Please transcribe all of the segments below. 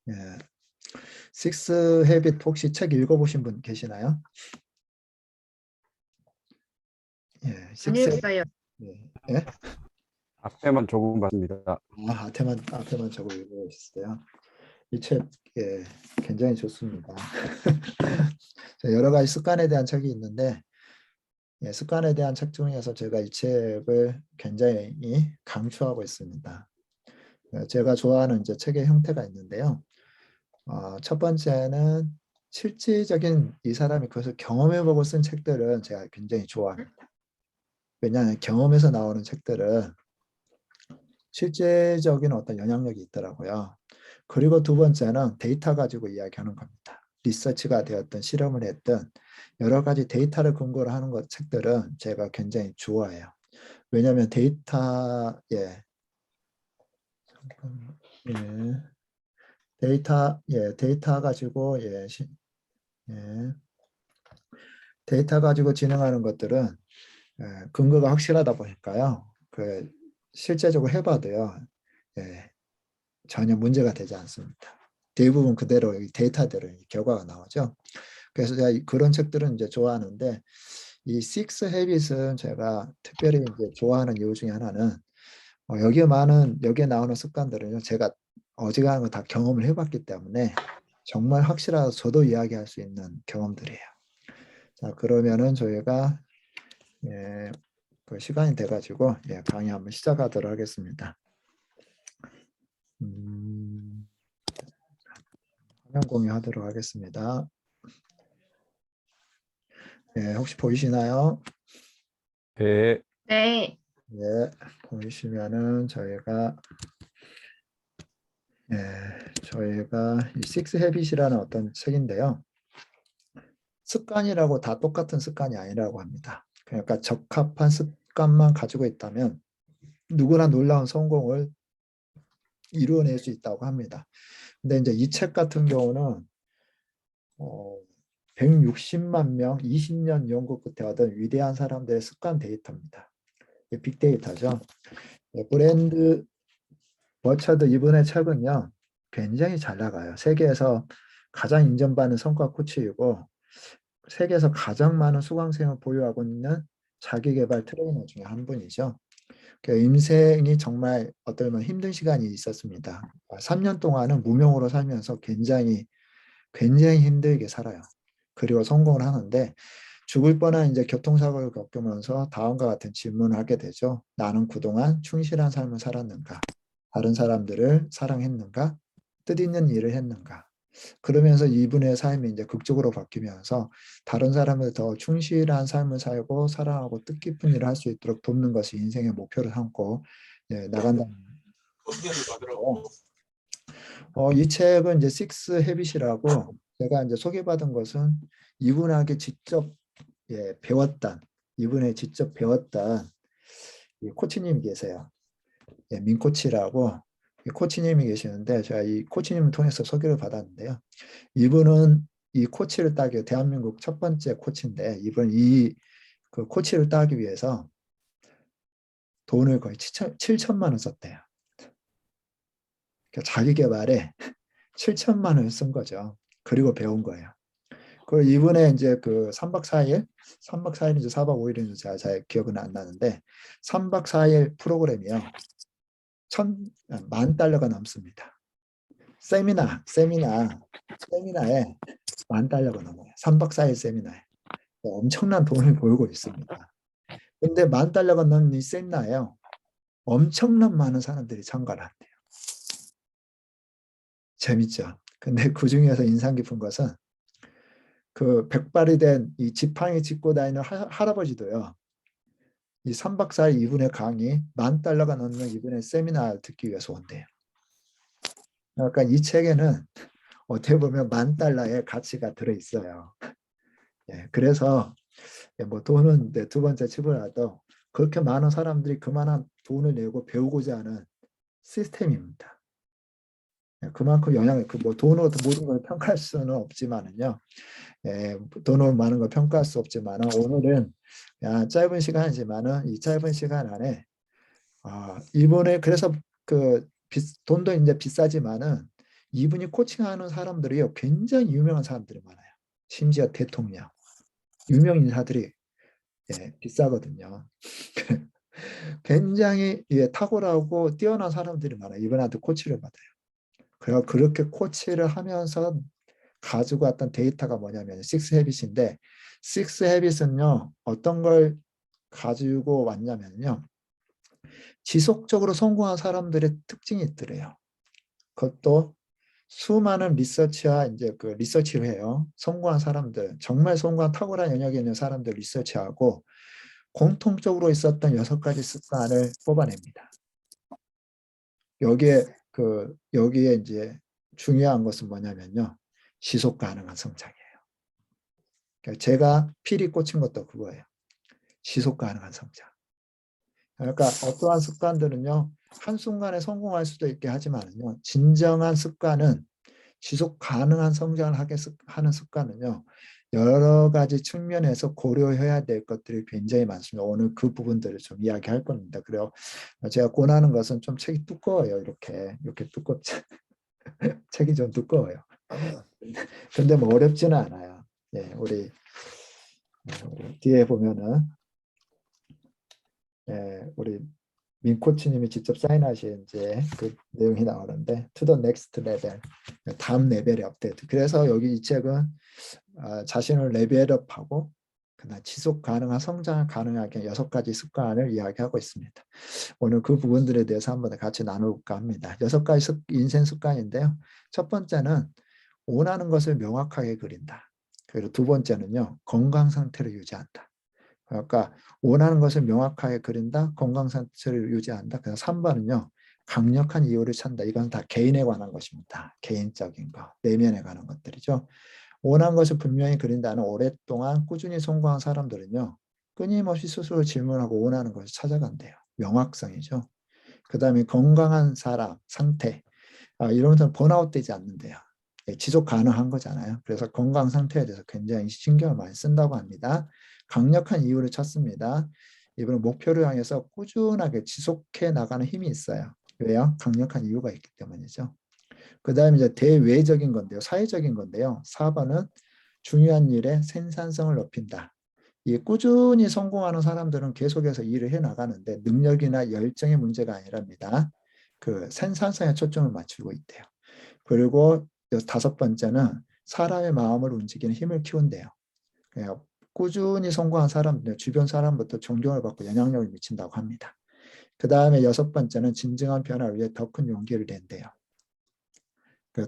예. 식스 헤빗 혹시 책 읽어보신 분 계시나요? 예, 안 식스 읽었어요. 예. 예? 앞에만 조금 봤습니다. 앞에만 적어 읽어보셨어요. 이 책 예, 굉장히 좋습니다. 여러 가지 습관에 대한 책이 있는데 예, 습관에 대한 책 중에서 제가 이 책을 굉장히 강추하고 있습니다. 제가 좋아하는 이제 책의 형태가 있는데요. 첫 번째는 실질적인 이 사람이 그것을 경험해보고 쓴 책들은 제가 굉장히 좋아합니다. 왜냐하면 경험에서 나오는 책들은 실제적인 어떤 영향력이 있더라고요. 그리고 두 번째는 데이터 가지고 이야기하는 겁니다. 리서치가 되었든 실험을 했든 여러 가지 데이터를 근거로 하는 것 책들은 제가 굉장히 좋아해요. 왜냐하면 데이터 예, 데이터 가지고 데이터 가지고 진행하는 것들은 근거가 확실하다 보니까요. 그 실제적으로 해봐도요. 예, 전혀 문제가 되지 않습니다. 대부분 그대로 데이터대로 결과가 나오죠. 그래서 제가 그런 책들은 이제 좋아하는데 이 식스 헤빗은 제가 특별히 이제 좋아하는 이유 중에 하나는 여기에 나오는 습관들은요. 제가 어지간한 거 다 경험을 해봤기 때문에 정말 확실하게 저도 이야기할 수 있는 경험들이에요. 자, 그러면은 저희가 그 시간이 돼가지고 강의 한번 시작하도록 하겠습니다. 화면 공유하도록 하겠습니다. 혹시 보이시나요? 네. 네. 네, 보이시면은 저희가 이 식스 헤빗이라는 어떤 책인데요. 습관이라고 다 똑같은 습관이 아니라고 합니다. 그러니까 적합한 습관만 가지고 있다면 누구나 놀라운 성공을 이루어낼 수 있다고 합니다. 근데 이제 이 책 같은 경우는 160만 명, 20년 연구 끝에 얻은 위대한 사람들의 습관 데이터입니다. 빅데이터죠. 브랜드 버처드 이분의 책은요, 굉장히 잘 나가요. 세계에서 가장 인정받는 성과 코치이고, 세계에서 가장 많은 수강생을 보유하고 있는 자기개발 트레이너 중에 한 분이죠. 인생이 정말 어떨 면 힘든 시간이 있었습니다. 3년 동안은 무명으로 살면서 굉장히 힘들게 살아요. 그리고 성공을 하는데 죽을 뻔한 이제 교통사고를 겪으면서 다음과 같은 질문을 하게 되죠. 나는 그동안 충실한 삶을 살았는가? 다른 사람들을 사랑했는가? 뜻있는 일을 했는가? 그러면서 이분의 삶이 이제 극적으로 바뀌면서 다른 사람을 더 충실한 삶을 살고 사랑하고 뜻깊은 일을 할 수 있도록 돕는 것이 인생의 목표를 삼고 나간다는 거예요. 이 책은 이제 식스 헤빗이라고 제가 이제 소개받은 것은 이분에게 직접 배웠던 이분의 직접 배웠던 코치님이 계세요. 민코치라고 코치님이 계시는데 제가 이 코치님을 통해서 소개를 받았는데요. 이분은 이 코치를 따기 대한민국 첫 번째 코치인데 이분 그 코치를 따기 위해서 돈을 거의 7천만 원 썼대요. 그러니까 자기 개발에 7천만 원을 쓴 거죠. 그리고 배운 거예요. 그 이분의 이제 그 3박 4일인지 4박 5일인지 제가 잘 기억은 안 나는데 3박 4일 프로그램이요. 10,000,000달러가 넘습니다. 세미나에 10,000달러가 넘어요. 3박 4일 세미나에. 엄청난 돈을 벌고 있습니다. 근데 10,000달러가 넘는 이 세미나에요. 엄청난 많은 사람들이 참가를 한대요. 재밌죠? 근데 그 중에서 인상 깊은 것은 그 백발이 된 이 지팡이 짚고 다니는 할아버지도요. 이 3박 4일 이분의 강의 10,000달러가 넘는 이분의 세미나를 듣기 위해서 온대요. 그러니까 이 책에는 어떻게 보면 10,000달러의 가치가 들어있어요. 그래서 뭐 돈은 두 번째 치부라도 그렇게 많은 사람들이 그만한 돈을 내고 배우고자 하는 시스템입니다. 그만큼 영향을 뭐 돈으로 모든 걸 평가할 수는 없지만은요. 돈으로 많은 걸 평가할 수 없지만은 오늘은 짧은 시간이지만은 이 짧은 시간 안에 이번에 그래서 그 돈도 이제 비싸지만은 이분이 코칭하는 사람들이요, 굉장히 유명한 사람들이 많아요. 심지어 대통령, 유명 인사들이 비싸거든요. 굉장히 탁월하고 뛰어난 사람들이 많아요. 이분한테 코치를 받아요. 그래서 그렇게 코치를 하면서 가지고 왔던 데이터가 뭐냐면 식스 헤빗인데, 식스 헤빗은요 어떤 걸 가지고 왔냐면요, 지속적으로 성공한 사람들의 특징이 있더래요. 그것도 수많은 리서치와 이제 그 리서치를 해요. 성공한 사람들, 정말 성공한 탁월한 영역에 있는 사람들 리서치하고 공통적으로 있었던 6가지 습관을 뽑아냅니다. 여기에 이제 중요한 것은 뭐냐면요, 지속 가능한 성장이에요. 그러니까 제가 필히 꽂힌 것도 그거예요. 지속 가능한 성장. 그러니까 어떠한 습관들은요, 한순간에 성공할 수도 있게 하지만요, 진정한 습관은, 지속 가능한 성장을 하는 습관은요, 여러 가지 측면에서 고려해야 될 것들이 굉장히 많습니다. 오늘 그 부분들을 좀 이야기할 겁니다. 그래요. 제가 권하는 것은 좀 책이 두꺼워요. 이렇게 두껍지. 책이 좀 두꺼워요. 근데 뭐 어렵지는 않아요. 우리 뒤에 보면은 우리 민 코치님이 직접 사인하신 이제 그 내용이 나오는데, to the next level, 다음 레벨의 업데이트. 그래서 여기 이 책은 자신을 레벨업하고 그다음 지속 가능한 성장을 가능하게 6가지 습관을 이야기하고 있습니다. 오늘 그 부분들에 대해서 한번 같이 나눠볼까 합니다. 6가지 인생 습관인데요. 첫 번째는 원하는 것을 명확하게 그린다. 그리고 두 번째는요, 건강 상태를 유지한다. 그러니까 원하는 것을 명확하게 그린다, 건강 상태를 유지한다. 그래서 3번은요, 강력한 이유를 찾는다. 이건 다 개인에 관한 것입니다. 개인적인 거, 내면에 관한 것들이죠. 원하는 것을 분명히 그린다는, 오랫동안 꾸준히 성공한 사람들은요, 끊임없이 스스로 질문하고 원하는 것을 찾아간대요. 명확성이죠. 그 다음에 건강한 사람, 상태. 이런 것은 번아웃 되지 않는데요. 지속 가능한 거잖아요. 그래서 건강 상태에 대해서 굉장히 신경을 많이 쓴다고 합니다. 강력한 이유를 찾습니다. 이분은 목표를 향해서 꾸준하게 지속해 나가는 힘이 있어요. 왜요? 강력한 이유가 있기 때문이죠. 그 다음에 이제 대외적인 건데요. 사회적인 건데요. 4번은 중요한 일의 생산성을 높인다. 이 꾸준히 성공하는 사람들은 계속해서 일을 해 나가는데 능력이나 열정의 문제가 아니랍니다. 그 생산성에 초점을 맞추고 있대요. 그리고 5번째는 사람의 마음을 움직이는 힘을 키운대요. 꾸준히 성공한 사람들, 주변 사람부터 존경을 받고 영향력을 미친다고 합니다. 그 다음에 6번째는 진정한 변화를 위해 더 큰 용기를 낸대요.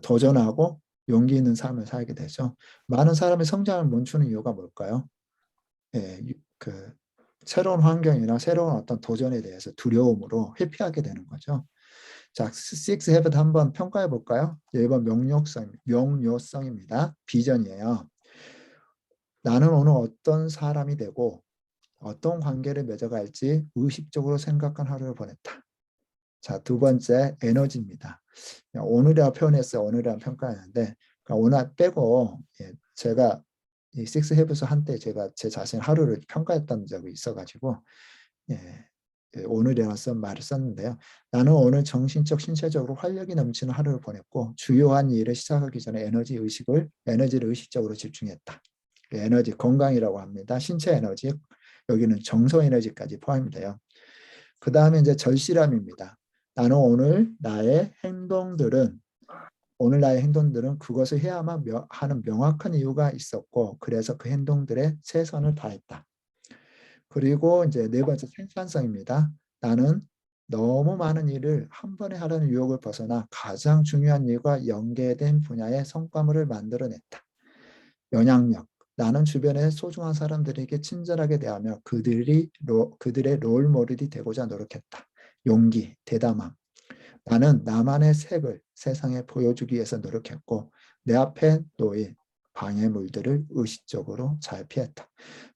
도전하고 용기 있는 삶을 살게 되죠. 많은 사람이 성장을 멈추는 이유가 뭘까요? 그 새로운 환경이나 새로운 어떤 도전에 대해서 두려움으로 회피하게 되는 거죠. 자, 6 habit 한번 평가해 볼까요? 1번 명료성입니다. 비전이에요. 나는 오늘 어떤 사람이 되고 어떤 관계를 맺어갈지 의식적으로 생각한 하루를 보냈다. 자, 두 번째 에너지입니다. 오늘이라 표현했어요. 오늘이라 평가하는데, 그러니까 오늘 빼고 제가 이 6 habits 한때 제가 제 자신 하루를 평가했던 적이 있어가지고 오늘이라는 말을 썼는데요. 나는 오늘 정신적, 신체적으로 활력이 넘치는 하루를 보냈고 주요한 일을 시작하기 전에 에너지를 의식적으로 집중했다. 에너지, 건강이라고 합니다. 신체 에너지, 여기는 정서 에너지까지 포함이 돼요. 그 다음에 이제 절실함입니다. 나는 오늘 나의 행동들은 그것을 해야만 하는 명확한 이유가 있었고, 그래서 그 행동들에 최선을 다했다. 그리고 이제 4번째 생산성입니다. 나는 너무 많은 일을 한 번에 하려는 유혹을 벗어나 가장 중요한 일과 연계된 분야의 성과물을 만들어냈다. 영향력. 나는 주변의 소중한 사람들에게 친절하게 대하며 그들의 롤모델이 되고자 노력했다. 용기, 대담함. 나는 나만의 색을 세상에 보여주기 위해서 노력했고 내 앞에 놓인 방해물들을 의식적으로 잘 피했다.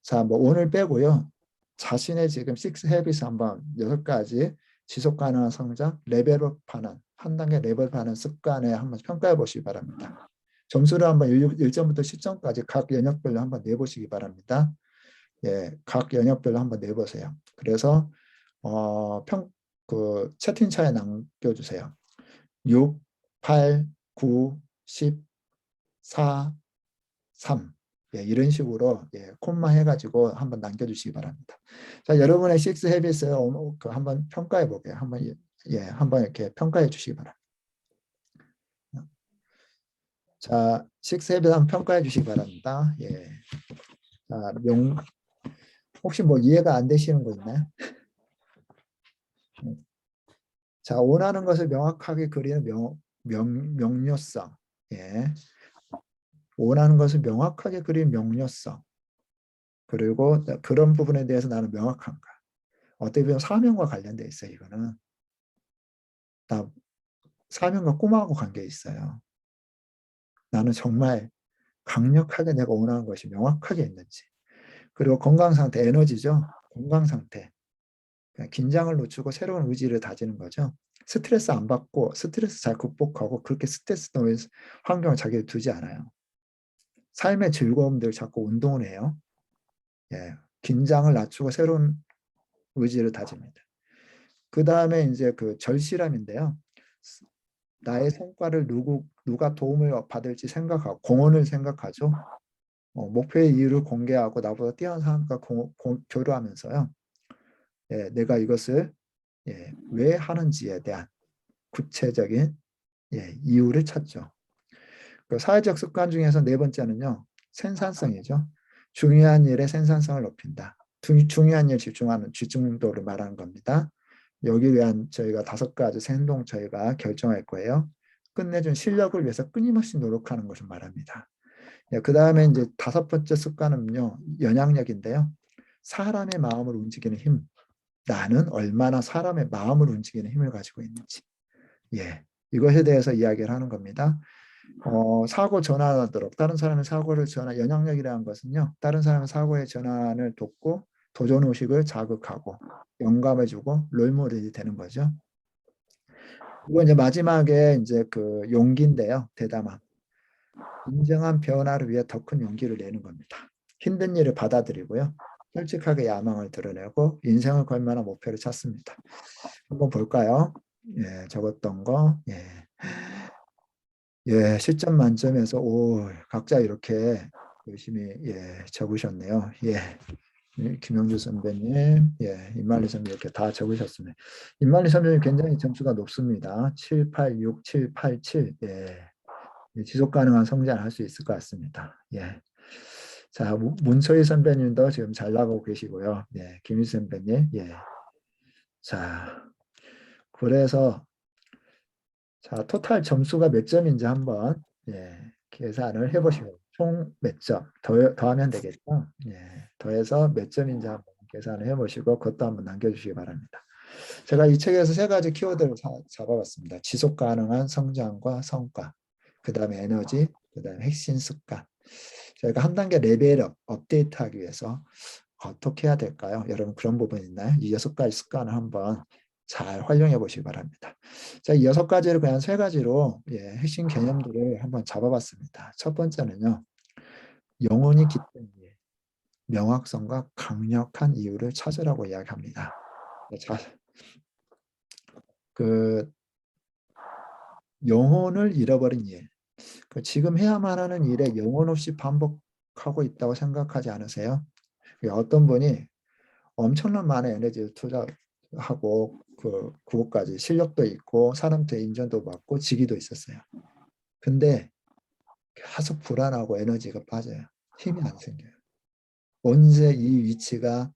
자, 뭐 오늘 빼고요. 자신의 지금 6 habits 한번 6가지 지속 가능한 성장, 레벨업하는 한 단계 레벨업하는 습관에 한번 평가해 보시기 바랍니다. 점수를 한번 1점부터 10점까지 각 영역별로 한번 내보시기 바랍니다. 각 영역별로 한번 내보세요. 그래서 채팅창에 남겨주세요. 6, 8, 9, 10, 4, 3. 예, 이런 식으로 콤마 해가지고 한번 남겨주시기 바랍니다. 자, 여러분의 6 헤빗을 한번 평가해 보게요. 한번 이렇게 평가해 주시기 바랍니다. 자, 6 헤빗 한번 평가해 주시기 바랍니다. 예. 자, 혹시 뭐 이해가 안 되시는 거 있나요? 자, 원하는 것을 명확하게 그리는 명료성. 예. 원하는 것을 명확하게 그리는 명료성. 그리고 그런 부분에 대해서 나는 명확한가. 어떻게 보면 사명과 관련돼 있어요. 이거는 다 사명과 꿈하고 관계 있어요. 나는 정말 강력하게 내가 원하는 것이 명확하게 있는지. 그리고 건강 상태, 에너지죠. 건강 상태. 긴장을 늦추고 새로운 의지를 다지는 거죠. 스트레스 안 받고 스트레스 잘 극복하고 그렇게 스트레스 때문에 환경을 자기를 두지 않아요. 삶의 즐거움들 자꾸 운동을 해요. 예, 긴장을 낮추고 새로운 의지를 다집니다. 그 다음에 이제 그 절실함인데요. 나의 성과를 누가 도움을 받을지 생각하고 공헌을 생각하죠. 목표의 이유를 공개하고 나보다 뛰어난 사람과 교류하면서요. 예, 내가 이것을 왜 하는지에 대한 구체적인 이유를 찾죠. 그 사회적 습관 중에서 네 번째는요. 생산성이죠. 중요한 일의 생산성을 높인다. 중요한 일 집중하는 집중도를 말하는 겁니다. 여기 위한 저희가 5가지 행동 저희가 결정할 거예요. 끝내준 실력을 위해서 끊임없이 노력하는 것을 말합니다. 그 다음에 이제 5번째 습관은요. 영향력인데요. 사람의 마음을 움직이는 힘. 나는 얼마나 사람의 마음을 움직이는 힘을 가지고 있는지. 이것에 대해서 이야기를 하는 겁니다. 사고 전환하도록 다른 사람의 사고를 영향력이라는 것은요. 다른 사람의 사고의 전환을 돕고 도전 의식을 자극하고 영감을 주고 롤모델이 되는 거죠. 그리고 이제 마지막에 이제 그 용기인데요. 대담함. 인정한 변화를 위해 더 큰 용기를 내는 겁니다. 힘든 일을 받아들이고요. 솔직하게 야망을 드러내고 인생을 걸 만한 목표를 찾습니다. 한번 볼까요? 적었던 거. 실점 만점에서 각자 이렇게 열심히 적으셨네요. 김영주 선배님, 임만리 선배님 이렇게 다 적으셨습니다. 임만리 선배님 굉장히 점수가 높습니다. 786, 787. 지속 가능한 성장을 할 수 있을 것 같습니다. 자, 문소희 선배님도 지금 잘 나가고 계시고요. 김희 선배님, 자, 그래서 자, 토탈 점수가 몇 점인지 한번 계산을 해보시고 총 몇 점 더하면 되겠죠. 더해서 몇 점인지 한번 계산을 해보시고 그것도 한번 남겨주시기 바랍니다. 제가 이 책에서 3가지 키워드를 잡아봤습니다. 지속 가능한 성장과 성과, 그 다음에 에너지, 그 다음에 핵심 습관. 저희가 한 단계 레벨업, 업데이트하기 위해서 어떻게 해야 될까요? 여러분 그런 부분 있나요? 이 6가지 습관을 한번 잘 활용해 보시기 바랍니다. 자, 이 6가지를 그냥 3가지로 핵심 개념들을 한번 잡아봤습니다. 첫 번째는요. 영혼이 깃든 일, 명확성과 강력한 이유를 찾으라고 이야기합니다. 자, 그 영혼을 잃어버린 일, 지금 해야만 하는 일에 영혼 없이 반복하고 있다고 생각하지 않으세요? 어떤 분이 엄청난 많은 에너지를 투자하고 그것까지 실력도 있고 사람한테 인정도 받고 직위도 있었어요. 근데 계속 불안하고 에너지가 빠져요. 힘이 안 생겨요. 언제 이 위치가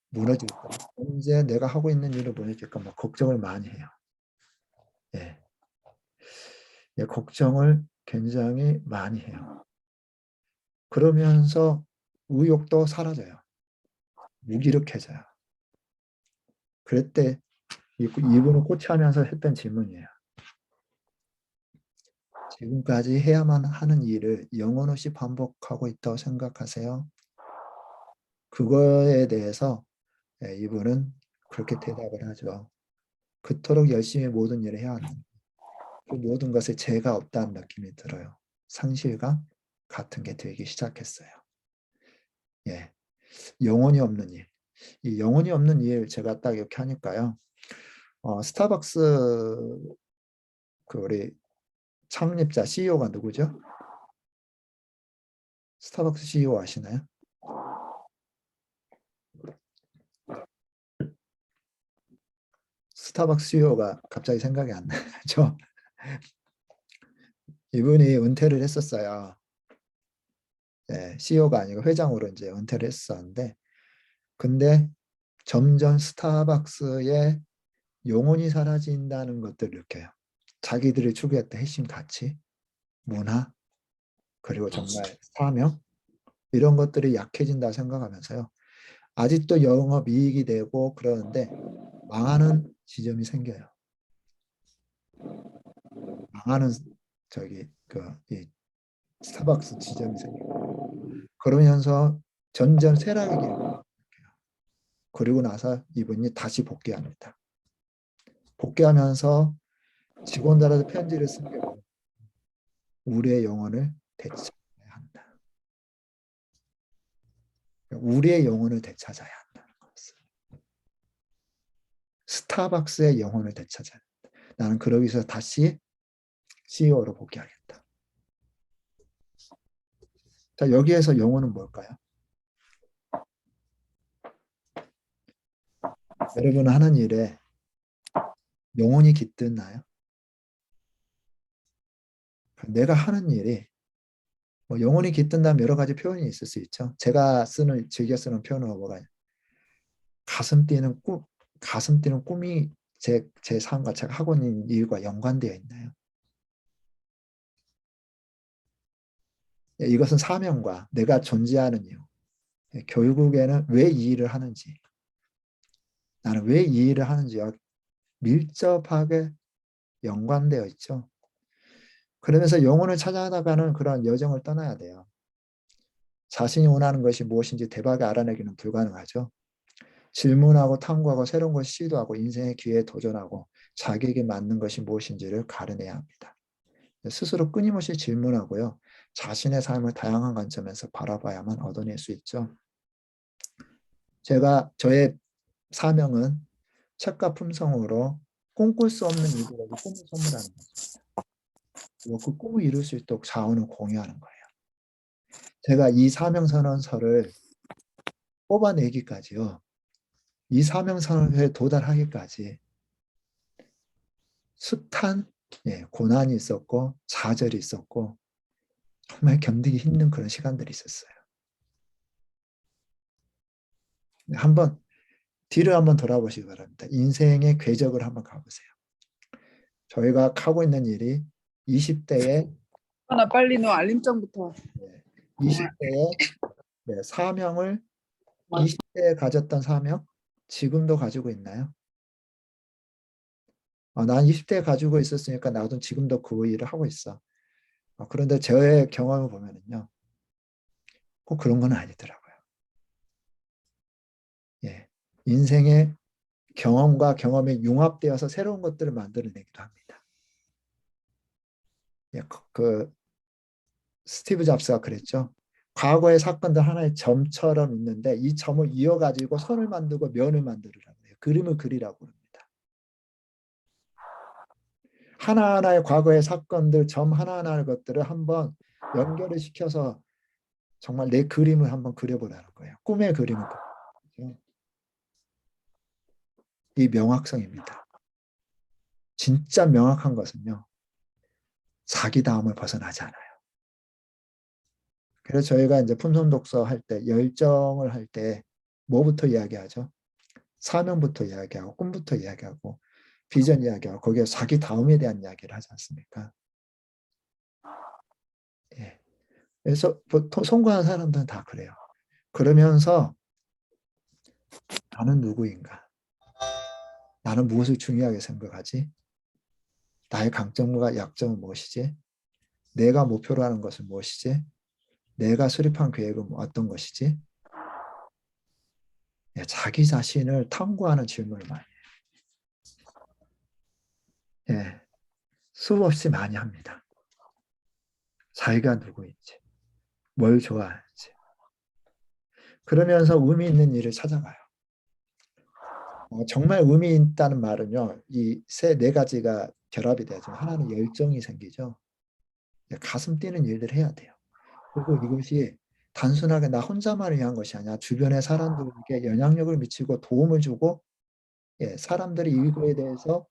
무너질까? 언제 내가 하고 있는 일을 무너질까? 막 걱정을 많이 해요. 걱정을 굉장히 많이 해요. 그러면서 의욕도 사라져요. 무기력해져요. 그럴 때 이분을 코치하면서 했던 질문이에요. 지금까지 해야만 하는 일을 영혼 없이 반복하고 있다고 생각하세요? 그거에 대해서 이분은 그렇게 대답을 하죠. 그토록 열심히 모든 일을 해왔는데 그 모든 것에 죄가 없다는 느낌이 들어요. 상실감 같은 게 들기 시작했어요. 영혼이 없는 일. 이 영혼이 없는 일 제가 딱 이렇게 하니까요. 스타벅스 그 우리 창립자 CEO가 누구죠? 스타벅스 CEO 아시나요? 스타벅스 CEO가 갑자기 생각이 안 나죠. 이분이 은퇴를 했었어요. 네, CEO가 아니고 회장으로 이제 은퇴를 했었는데, 근데 점점 스타벅스의 영혼이 사라진다는 것들을 느껴요. 자기들이 추구했던 핵심 가치, 문화, 그리고 정말 사명, 이런 것들이 약해진다 생각하면서요. 아직도 영업 이익이 되고 그러는데 망하는 지점이 생겨요. 망하는 저기 이 스타벅스 지점이 생겨요. 그러면서 전전 쇠락의 길을 걸어요. 그리고 나서 이분이 다시 복귀합니다. 복귀하면서 직원들한테 편지를 쓴 게 우리의 영혼을 되찾아야 한다. 우리의 영혼을 되찾아야 한다는 것을. 스타벅스의 영혼을 되찾아야 한다. 나는 그러기 위해서 다시 CEO로 복귀하겠다. 자, 여기에서 영혼은 뭘까요? 여러분 하는 일에 영혼이 깃드나요? 내가 하는 일이 뭐 영혼이 깃든다면 여러 가지 표현이 있을 수 있죠. 제가 즐겨 쓰는 표현은 뭐가 가슴 뛰는 꿈, 가슴 뛰는 꿈이 제 삶과 제가 하고 있는 일과 연관되어 있나요? 이것은 사명과 내가 존재하는 이유, 결국에는 왜 이 일을 하는지, 나는 왜 이 일을 하는지와 밀접하게 연관되어 있죠. 그러면서 영혼을 찾아나가는 그런 여정을 떠나야 돼요. 자신이 원하는 것이 무엇인지 대박에 알아내기는 불가능하죠. 질문하고 탐구하고 새로운 것을 시도하고 인생의 기회에 도전하고 자기에게 맞는 것이 무엇인지를 가려내야 합니다. 스스로 끊임없이 질문하고요. 자신의 삶을 다양한 관점에서 바라봐야만 얻어낼 수 있죠. 저의 사명은 책과 품성으로 꿈꿀 수 없는 이들에게 꿈을 선물하는 것입니다. 그리고 그 꿈을 이룰 수 있도록 자원을 공유하는 거예요. 제가 이 사명선언서를 뽑아내기까지요. 이 사명선언서에 도달하기까지 숱한 고난이 있었고 좌절이 있었고 정말 견디기 힘든 그런 시간들이 있었어요. 한번 뒤를 한번 돌아보시기 바랍니다. 인생의 궤적을 한번 가보세요. 저희가 하고 있는 일이 20대에 나 빨리 너 알림장부터. 20대에 사명을 20대에 가졌던 사명 지금도 가지고 있나요? 난 20대에 가지고 있었으니까 나도 지금도 그 일을 하고 있어. 그런데 저의 경험을 보면은요, 꼭 그런 건 아니더라고요. 예, 인생의 경험과 경험이 융합되어서 새로운 것들을 만들어내기도 합니다. 예, 스티브 잡스가 그랬죠. 과거의 사건들 하나의 점처럼 있는데 이 점을 이어가지고 선을 만들고 면을 만들으라고 해요. 그림을 그리라고 합니다. 하나하나의 과거의 사건들, 점 하나하나의 것들을 한번 연결을 시켜서 정말 내 그림을 한번 그려보라는 거예요. 꿈의 그림을 그려보죠. 이 명확성입니다. 진짜 명확한 것은요. 자기 다음을 벗어나지 않아요. 그래서 저희가 이제 품성 독서 할 때, 열정을 할 때 뭐부터 이야기하죠? 사명부터 이야기하고 꿈부터 이야기하고 비전 이야기하고 거기에 자기 다음에 대한 이야기를 하지 않습니까? 예. 그래서 보통 성공한 사람들은 다 그래요. 그러면서 나는 누구인가? 나는 무엇을 중요하게 생각하지? 나의 강점과 약점은 무엇이지? 내가 목표로 하는 것은 무엇이지? 내가 수립한 계획은 어떤 것이지? 자기 자신을 탐구하는 질문을 많이 해요. 예, 수없이 많이 합니다. 자기가 누구인지, 뭘 좋아하는지. 그러면서 의미 있는 일을 찾아가요. 정말 의미 있다는 말은요, 이 네 가지가 결합이 되죠. 하나는 열정이 생기죠. 가슴 뛰는 일들을 해야 돼요. 그리고 이것이 단순하게 나 혼자만을 위한 것이 아니라 주변의 사람들에게 영향력을 미치고 도움을 주고 사람들이 이거에 대해서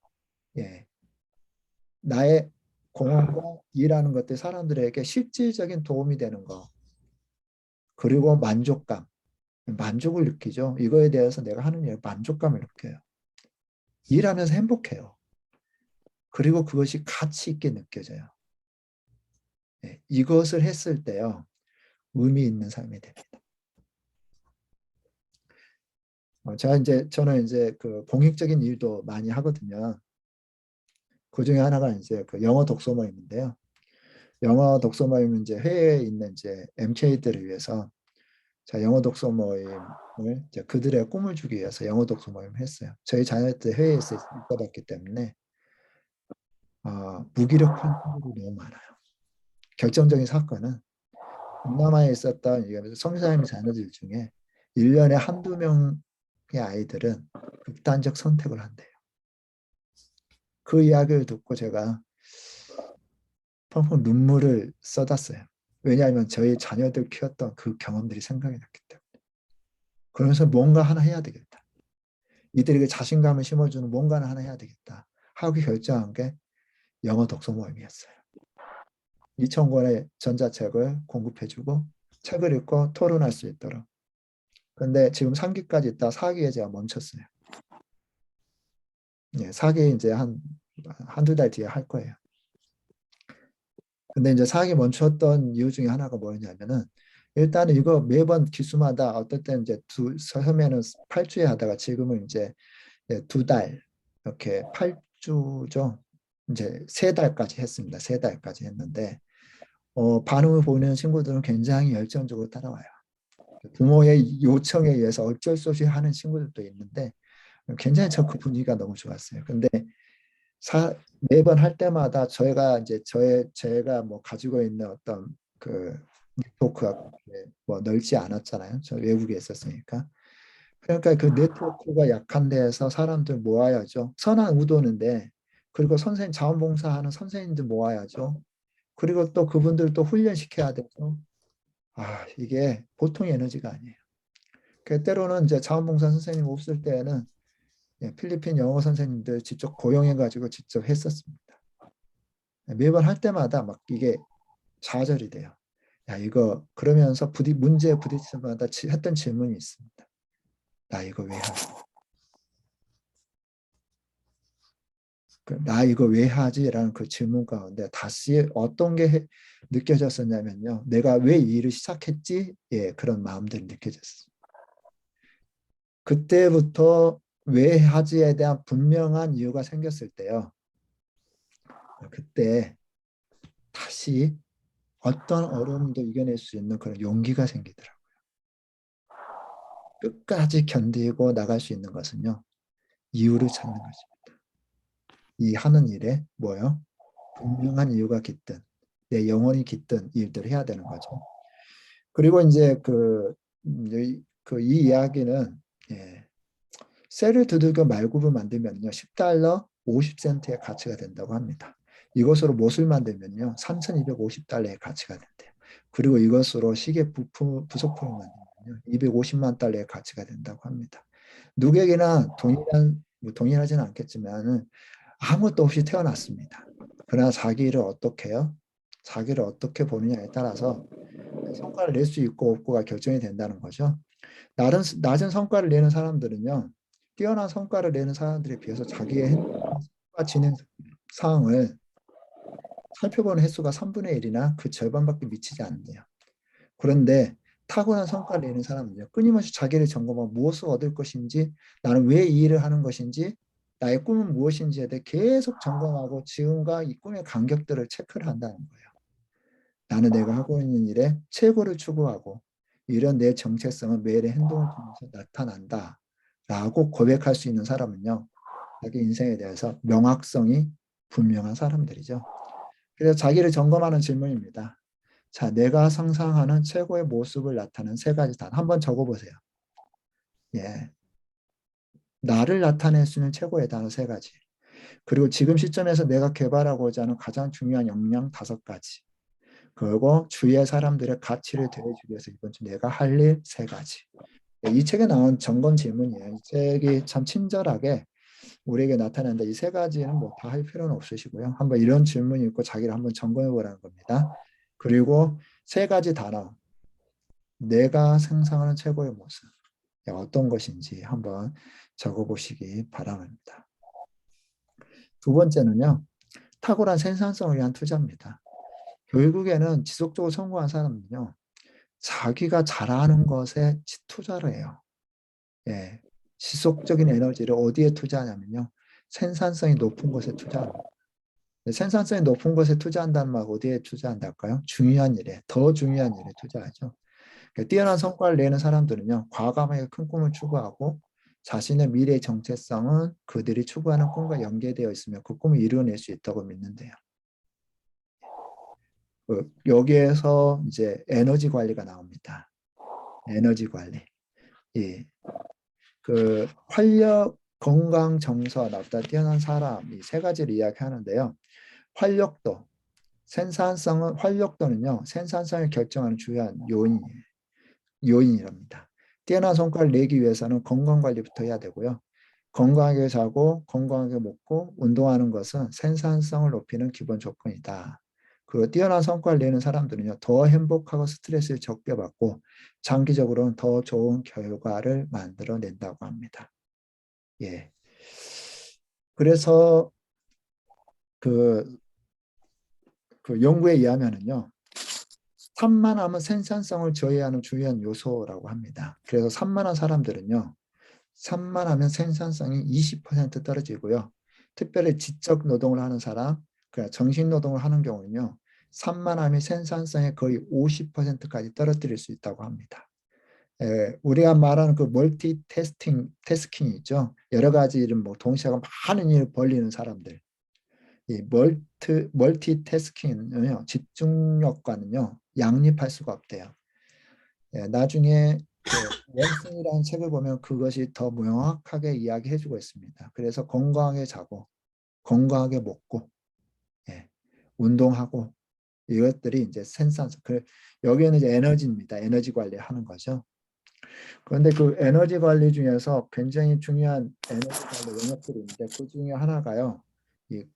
나의 공헌과 일하는 것들 사람들에게 실질적인 도움이 되는 거. 그리고 만족을 느끼죠. 이거에 대해서 내가 하는 일에 만족감을 느껴요. 일하면서 행복해요. 그리고 그것이 가치 있게 느껴져요. 이것을 했을 때요. 의미 있는 삶이 됩니다. 저는 이제 그 공익적인 일도 많이 하거든요. 그 중에 하나가 이제 그 영어 독서 모임인데요. 영어 독서 모임은 이제 해외에 있는 이제 MK들을 위해서 자, 영어 독서 모임을 이제 그들의 꿈을 주기 위해서 영어 독서 모임을 했어요. 저희 자녀들 해외에서 있어봤기 때문에 무기력한 친구들이 너무 많아요. 결정적인 사건은 동남아에 있었던 성사님 자녀들 중에 1년에 한두 명의 아이들은 극단적 선택을 한대요. 그 이야기를 듣고 제가 펑펑 눈물을 쏟았어요. 왜냐하면 저희 자녀들 키웠던 그 경험들이 생각이 났기 때문에. 그러면서 뭔가 하나 해야 되겠다. 이들에게 자신감을 심어주는 뭔가를 하나 해야 되겠다 하고 결정한 게 영어 독서 모임이었어요. 2,000권의 전자책을 공급해주고 책을 읽고 토론할 수 있도록. 근데 지금 3기까지 있다 4기에 제가 멈췄어요. 4기 이제 한두 달 뒤에 할 거예요. 근데 이제 4기 멈췄던 이유 중에 하나가 뭐였냐면은 일단은 이거 매번 기수마다 어떨 때는 이제 처음에는 8주에 하다가 지금은 이제 2달 이렇게 8주죠. 이제 3달까지 했습니다. 3달까지 했는데 반응을 보는 친구들은 굉장히 열정적으로 따라와요. 부모의 요청에 의해서 어쩔 수 없이 하는 친구들도 있는데 굉장히 그 분위기가 너무 좋았어요. 근데 매번 할 때마다 제가 뭐 가지고 있는 어떤 그 네트워크가 뭐 넓지 않았잖아요. 저 외국에 있었으니까. 그러니까 그 네트워크가 약한 데에서 사람들 모아야죠. 선한 의도는데 그리고 자원봉사하는 선생님들 모아야죠. 그리고 또 그분들 또 훈련시켜야 되죠. 이게 보통 에너지가 아니에요. 때로는 이제 자원봉사 선생님 없을 때에는 필리핀 영어 선생님들 직접 고용해가지고 직접 했었습니다. 매번 할 때마다 막 이게 좌절이 돼요. 이거 그러면서 문제에 부딪힐 때마다 했던 질문이 있습니다. 나 이거 왜 하지? 나 이거 왜 하지? 라는 그 질문 가운데 다시 어떤 게 느껴졌었냐면요. 내가 왜 이 일을 시작했지? 그런 마음들이 느껴졌어요. 그때부터 왜 하지에 대한 분명한 이유가 생겼을 때요. 그때 다시 어떤 어려움도 이겨낼 수 있는 그런 용기가 생기더라고요. 끝까지 견디고 나갈 수 있는 것은요. 이유를 찾는 것입니다. 이 하는 일에 뭐요? 분명한 이유가 깃든 내 영혼이 깃든 일들을 해야 되는 거죠. 그리고 이제 이 이야기는 셀을 두들겨 말굽을 만들면요 10달러 50센트의 가치가 된다고 합니다. 이것으로 못을 만들면요 3,250달러의 가치가 된대요. 그리고 이것으로 시계 부속품을 만들면요 250만 달러의 가치가 된다고 합니다. 누구에게나 동일하지는 않겠지만 아무것도 없이 태어났습니다. 그러나 자기를 어떻게 해요? 자기를 어떻게 보느냐에 따라서 성과를 낼 수 있고 없고가 결정이 된다는 거죠. 낮은 성과를 내는 사람들은요. 뛰어난 성과를 내는 사람들에 비해서 자기의 행동과 진행 사항을 살펴보는 횟수가 3분의 1이나 그 절반밖에 미치지 않는데요. 그런데 타고난 성과를 내는 사람은요. 끊임없이 자기를 점검하고 무엇을 얻을 것인지 나는 왜 이 일을 하는 것인지 나의 꿈은 무엇인지에 대해 계속 점검하고 지금과 이 꿈의 간격들을 체크를 한다는 거예요. 나는 내가 하고 있는 일에 최고를 추구하고 이런 내 정체성은 매일의 행동을 통해서 나타난다 라고 고백할 수 있는 사람은요. 자기 인생에 대해서 명확성이 분명한 사람들이죠. 그래서 자기를 점검하는 질문입니다. 자, 내가 상상하는 최고의 모습을 나타내는 3가지 단 한번 적어보세요. 나를 나타낼 수 있는 최고의 단어 3가지. 그리고 지금 시점에서 내가 개발하고자 하는 가장 중요한 역량 5가지. 그리고 주위의 사람들의 가치를 더해주기 위해서 이번 주 내가 할 일 세 가지. 이 책에 나온 점검 질문이에요. 이 책이 참 친절하게 우리에게 나타낸다. 이 세 가지는 뭐 다 할 필요는 없으시고요. 한번 이런 질문이 있고 자기를 한번 점검해 보라는 겁니다. 그리고 세 가지 단어. 내가 상상하는 최고의 모습. 어떤 것인지 한번 적어보시기 바랍니다. 두 번째는요. 탁월한 생산성을 위한 투자입니다. 결국에는 지속적으로 성공한 사람은요. 자기가 잘하는 것에 투자를 해요. 예, 지속적인 에너지를 어디에 투자하냐면요. 생산성이 높은 것에 투자합니다. 생산성이 높은 것에 투자한다는 말 어디에 투자한달까요? 중요한 일에, 더 중요한 일에 투자하죠. 그러니까 뛰어난 성과를 내는 사람들은요. 과감하게 큰 꿈을 추구하고 자신의 미래의 정체성은 그들이 추구하는 꿈과 연계되어 있으며 그 꿈을 이루어낼 수 있다고 믿는데요. 여기에서 이제 에너지 관리가 나옵니다. 에너지 관리. 예. 그 활력, 건강, 정서, 나보다 뛰어난 사람 이 세 가지를 이야기하는데요. 활력도, 생산성은 활력도는요. 생산성을 결정하는 중요한 요인이랍니다. 뛰어난 성과를 내기 위해서는 건강 관리부터 해야 되고요. 건강하게 자고 건강하게 먹고 운동하는 것은 생산성을 높이는 기본 조건이다. 그 뛰어난 성과를 내는 사람들은요. 더 행복하고 스트레스를 적게 받고 장기적으로는 더 좋은 결과를 만들어낸다고 합니다. 예. 그래서 그 연구에 의하면은요. 산만함은 생산성을 저해하는 중요한 요소라고 합니다. 그래서 산만한 사람들은요. 산만하면 생산성이 20% 떨어지고요. 특별히 지적 노동을 하는 사람, 그러니까 정신 노동을 하는 경우는요. 산만함이 생산성의 거의 50%까지 떨어뜨릴 수 있다고 합니다. 우리가 말하는 그 태스킹이 있죠. 여러 가지 일을 뭐 동시에 하고 많은 일을 벌리는 사람들. 이 멀티태스킹은요. 집중력과는요. 양립할 수가 없대요. 나중에 원슨이라는 책을 보면 그것이 더 명확하게 이야기해주고 있습니다. 그래서 건강하게 자고 건강하게 먹고 운동하고 이것들이 이제 생산성. 여기에는 이제 에너지입니다. 에너지 관리하는 거죠. 그런데 그 에너지 관리 중에서 굉장히 중요한 에너지 관리 영역들이 있는데 그 중에 하나가요. 이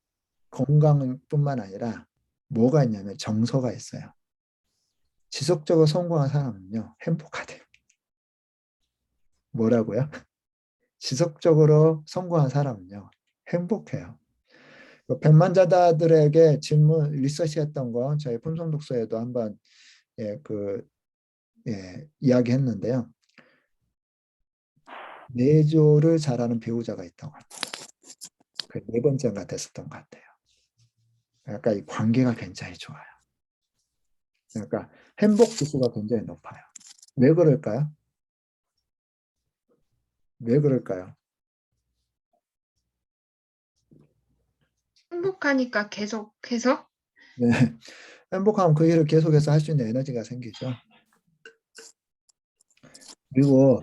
건강뿐만 아니라 뭐가 있냐면 정서가 있어요. 지속적으로 성공한 사람은요. 행복하대요. 뭐라고요? 지속적으로 성공한 사람은요. 행복해요. 백만자다들에게 질문 리서치했던 거 저희 품성독서에도 한번 이야기했는데요. 내조를 잘하는 배우자가 있다고 합니다. 그 네 번째가 됐었던 것 같아요. 그러니까 이 관계가 굉장히 좋아요. 그러니까 행복 지수가 굉장히 높아요. 왜 그럴까요? 왜 그럴까요? 행복하니까 계속해서 네. 행복하면 그 일을 계속해서 할 수 있는 에너지가 생기죠. 그리고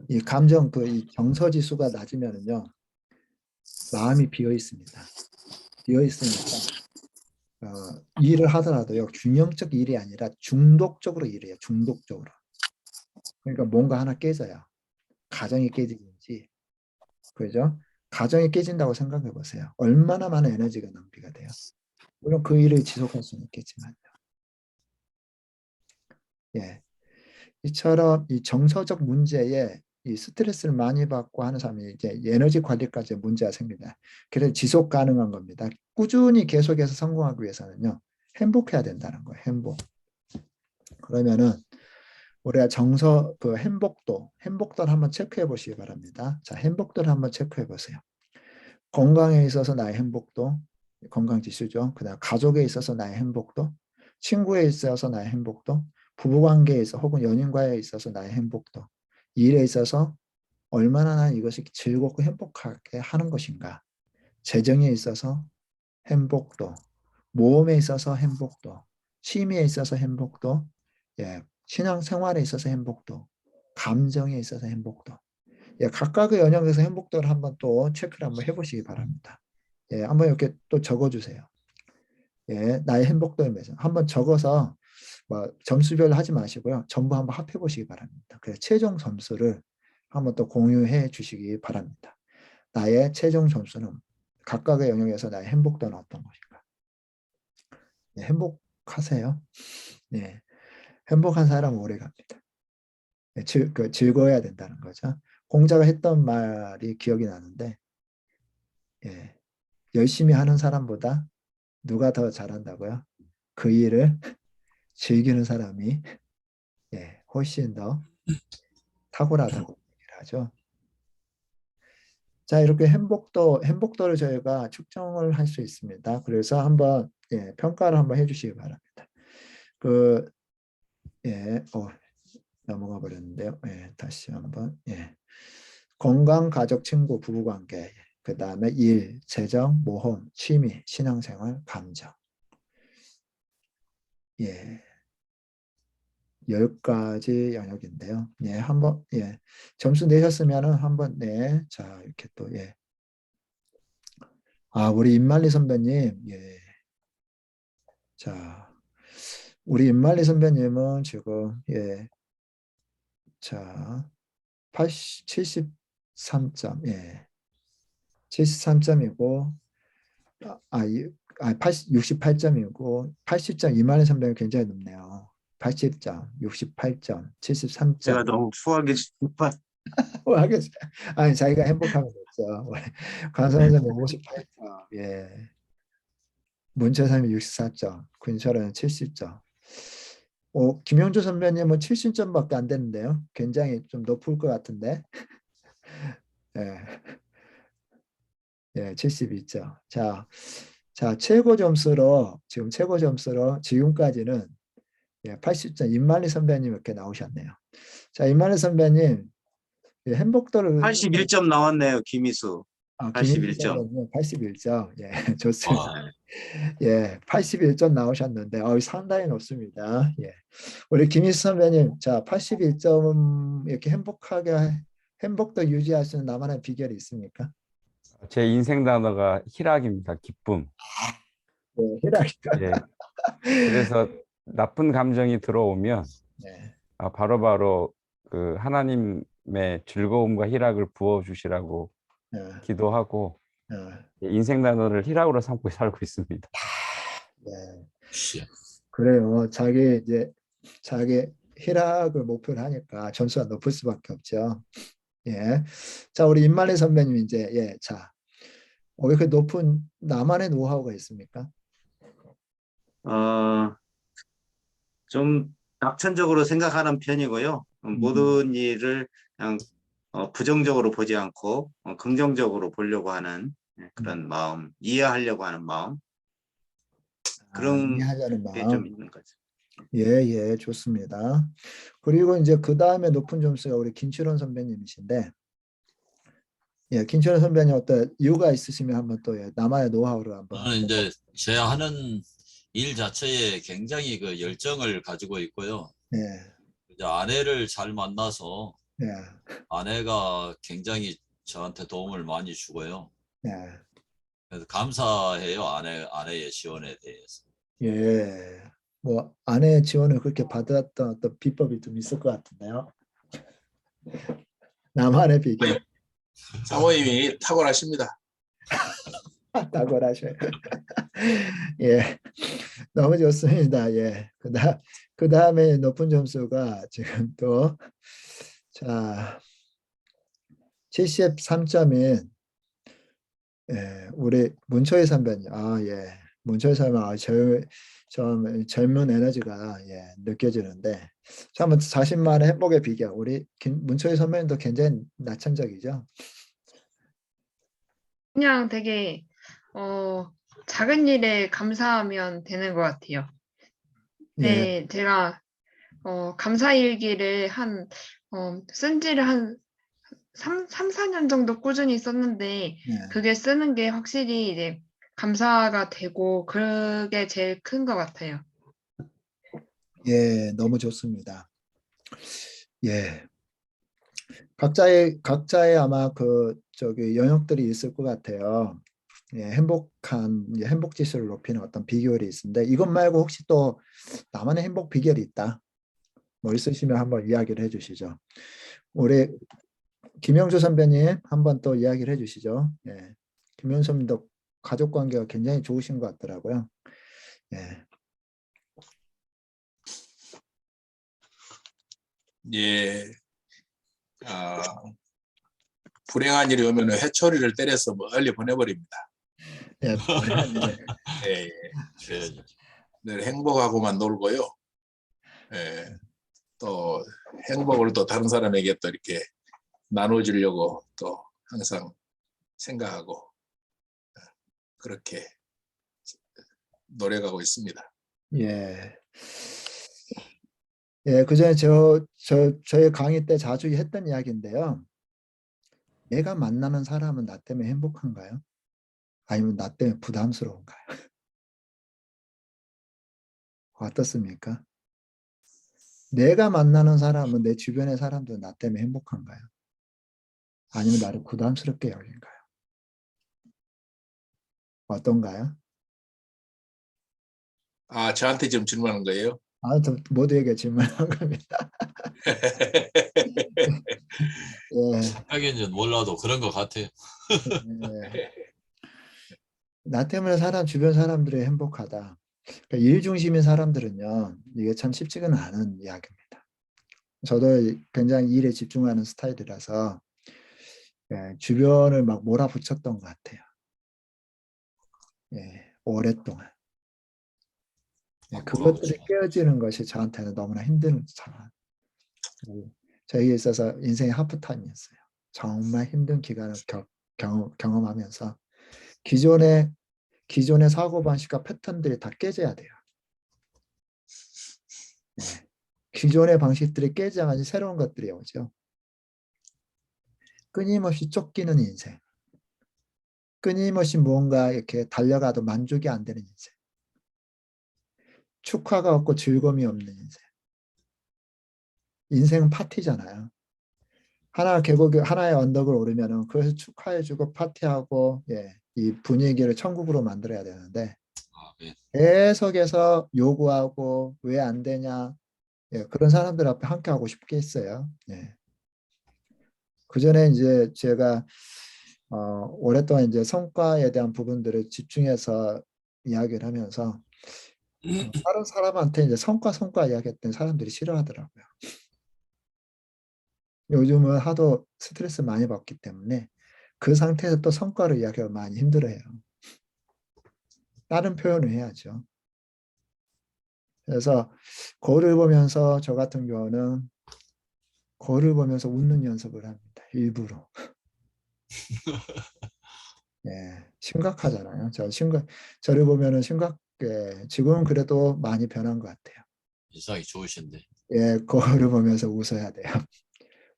이 감정 이 정서 지수가 낮으면은요. 마음이 비어 있습니다. 비어 있으니까 일을 하더라도요. 균형적 일이 아니라 중독적으로 일해요. 중독적으로. 그러니까 뭔가 하나 깨져요. 가정이 깨지든지. 그죠? 가정이 깨진다고 생각해 보세요. 얼마나 많은 에너지가 낭비가 돼요. 물론 그 일을 지속할 수는 있겠지만요. 예. 이처럼 이 정서적 문제에 이 스트레스를 많이 받고 하는 사람이 이제 에너지 관리까지 문제가 생깁니다. 그래서 지속 가능한 겁니다. 꾸준히 계속해서 성공하기 위해서는요. 행복해야 된다는 거예요. 행복. 그러면은 우리가 행복도를 한번 체크해 보시기 바랍니다. 자, 행복도를 한번 체크해 보세요. 건강에 있어서 나의 행복도, 건강 지수죠. 그다음 가족에 있어서 나의 행복도, 친구에 있어서 나의 행복도, 부부관계에 있어 혹은 연인과에 있어서 나의 행복도, 일에 있어서 얼마나 난 이것이 즐겁고 행복하게 하는 것인가, 재정에 있어서 행복도, 모험에 있어서 행복도, 취미에 있어서 행복도, 신앙생활에 있어서 행복도, 감정에 있어서 행복도, 각각의 영역에서 행복도를 한번 또 체크를 한번 해보시기 바랍니다. 한번 이렇게 또 적어주세요. 예, 나의 행복도의 매점 한번 적어서 뭐 점수별로 하지 마시고요. 전부 한번 합해 보시기 바랍니다. 그래서 최종 점수를 한번 또 공유해 주시기 바랍니다. 나의 최종 점수는 각각의 영역에서 나의 행복도는 어떤 것인가? 예, 행복하세요? 예, 행복한 사람은 오래 갑니다. 예, 즐거워야 된다는 거죠. 공자가 했던 말이 기억이 나는데, 예, 열심히 하는 사람보다 누가 더 잘한다고요? 그 일을 즐기는 사람이 예, 훨씬 더 탁월하다고 얘기를 하죠. 자, 이렇게 행복도를 저희가 측정을 할 수 있습니다. 그래서 한번 예, 평가를 한번 해주시기 바랍니다. 그 예, 넘어가 버렸는데요. 예, 다시 한번 예, 건강, 가족, 친구, 부부관계, 그 다음에 일, 재정, 모험, 취미, 신앙생활, 감정. 예, 10가지 영역인데요. 예, 한번 예, 점수 내셨으면은 한번 네, 자 이렇게 또 예, 우리 임만리 선배님 예, 자 우리 임만리 선배님은 지금 예, 자 73점 예, 73점이고 68점이고 80점 이만희 선배는 굉장히 높네요. 80점, 68점, 73점. 제가 너무 추하게 말 뭐 하겠어요. 아니 자기가 행복하면 됐죠. 강성원 선배 58점, 예, 문철삼이 64점, 군철은 70점. 김영주 선배님은 70점밖에 안 되는데요. 굉장히 좀 높을 것 같은데. 예, 예, 72점. 자, 최고 점수로 지금까지는 예, 80점 임만리 선배님 이렇게 나오셨네요. 자, 임만리 선배님 예, 행복도를 81점 나왔네요, 김희수. 김인주 81점. 선배님 81점. 예, 좋습니다. 네. 예, 81점 나오셨는데 상당히 높습니다. 예. 우리 김희수 선배님 자, 81점 이렇게 행복도 유지하시는 나만의 비결이 있습니까? 제 인생 단어가 희락입니다. 기쁨. 네, 희락이다. 예. 그래서 나쁜 감정이 들어오면 네. 바로바로 그 하나님의 즐거움과 희락을 부어 주시라고 네. 기도하고 네. 인생 단어를 희락으로 삼고 살고 있습니다. 네. 그래요. 자기 희락을 목표로 하니까 점수가 높을 수밖에 없죠. 예. 자, 우리 임만희 선배님 이제 예, 자, 왜 이렇게 높은 나만의 노하우가 있습니까? 좀 낙천적으로 생각하는 편이고요. 모든 일을 그냥 부정적으로 보지 않고 긍정적으로 보려고 하는 그런 마음, 이해하려고 하는 마음, 그런 이해하자는 게 좀 마음. 있는 거죠. 예, 예, 좋습니다. 그리고 이제 그 다음에 높은 점수가 우리 김치론 선배님이신데, 예, 김치론 선배님 어떤 이유가 있으시면 한번 또 예, 나만의 노하우를 한번. 저는 이제 제가 하는 일 자체에 굉장히 그 열정을 가지고 있고요. 예, 이제 아내를 잘 만나서 예, 아내가 굉장히 저한테 도움을 많이 주고요. 예, 그래서 감사해요, 아내의 지원에 대해서. 예. 뭐 아내의 지원을 그렇게 받았던 어떤 비법이 좀 있을 것 같은데요. 나만의 비결. 사모님이 탁월하십니다. 탁월하셔요. 예, 너무 좋습니다. 예, 그 다음에 높은 점수가 지금 또 자 73점인 예, 우리 문초희 선배님. 예, 문초희 선배님. 좀 젊은 에너지가 예, 느껴지는데 자, 한번 자신만의 행복의 비결. 우리 문초희 선배님도 굉장히 낙천적이죠. 그냥 되게 작은 일에 감사하면 되는 것 같아요. 예, 네, 제가 감사일기를 쓴 지를 한 3, 4년 정도 꾸준히 썼는데 예, 그게 쓰는 게 확실히 이제 감사가 되고 그게 제일 큰 것 같아요. 예, 너무 좋습니다. 예, 각자의 아마 그 저기 영역들이 있을 것 같아요. 행복 지수를 높이는 어떤 비결이 있는데 이것 말고 혹시 또 나만의 행복 비결이 있다. 뭐 있으시면 한번 이야기를 해주시죠. 우리 김영주 선배님 한번 또 이야기를 해주시죠. 예. 김영주 선배님도 가족 관계가 굉장히 좋으신 것 같더라고요. 예. 예. 불행한 일이 오면 회초리를 때려서 멀리 보내버립니다. 예. 예. 늘 행복하고만 놀고요. 예. 또 행복을 또 다른 사람에게 또 이렇게 나눠주려고 또 항상 생각하고 그렇게 노력하고 있습니다. 예. 예, 그전에 저희 강의 때 자주 했던 이야기인데요. 내가 만나는 사람은 나 때문에 행복한가요? 아니면 나 때문에 부담스러운가요? 어떻습니까? 내가 만나는 사람은 내 주변의 사람들은 나 때문에 행복한가요? 아니면 나를 부담스럽게 여긴가요? 어떤가요? 저한테 지금 질문하는 거예요? 저 모두에게 질문한 겁니다. 예, 하긴은 몰라도 그런 것 같아요. 예. 나 때문에 주변 사람들이 행복하다. 그러니까 일 중심인 사람들은요, 이게 참 쉽지는 않은 이야기입니다. 저도 굉장히 일에 집중하는 스타일이라서 주변을 막 몰아붙였던 것 같아요. 오랫동안. 그것들이 깨어지는 것이 저한테는 너무나 힘든 상황. 저에게 있어서 인생의 하프타임이었어요. 정말 힘든 기간을 경험하면서 기존의 사고방식과 패턴들이 다 깨져야 돼요. 기존의 방식들이 깨져야지 새로운 것들이 오죠. 끊임없이 쫓기는 인생. 끊임없이 무언가 이렇게 달려가도 만족이 안 되는 인생. 축하가 없고 즐거움이 없는 인생. 인생은 파티잖아요. 하나의 언덕을 오르면은 그래서 축하해주고 파티하고 이 분위기를 천국으로 만들어야 되는데 계속해서 요구하고 왜 안 되냐 그런 사람들 앞에 함께 하고 싶겠어요. 그 전에 이제 제가 오랫동안 이제 성과에 대한 부분들을 집중해서 이야기를 하면서 다른 사람한테 이제 성과 이야기했던 사람들이 싫어하더라고요. 요즘은 하도 스트레스 많이 받기 때문에 그 상태에서 또 성과를 이야기하기가 많이 힘들어해요. 다른 표현을 해야죠. 그래서 거울을 보면서 저 같은 경우는 거울을 보면서 웃는 연습을 합니다. 일부러. 심각하잖아요. 저를 보면은 지금은 그래도 많이 변한 것 같아요. 인상이 좋으신데. 거울을 보면서 웃어야 돼요.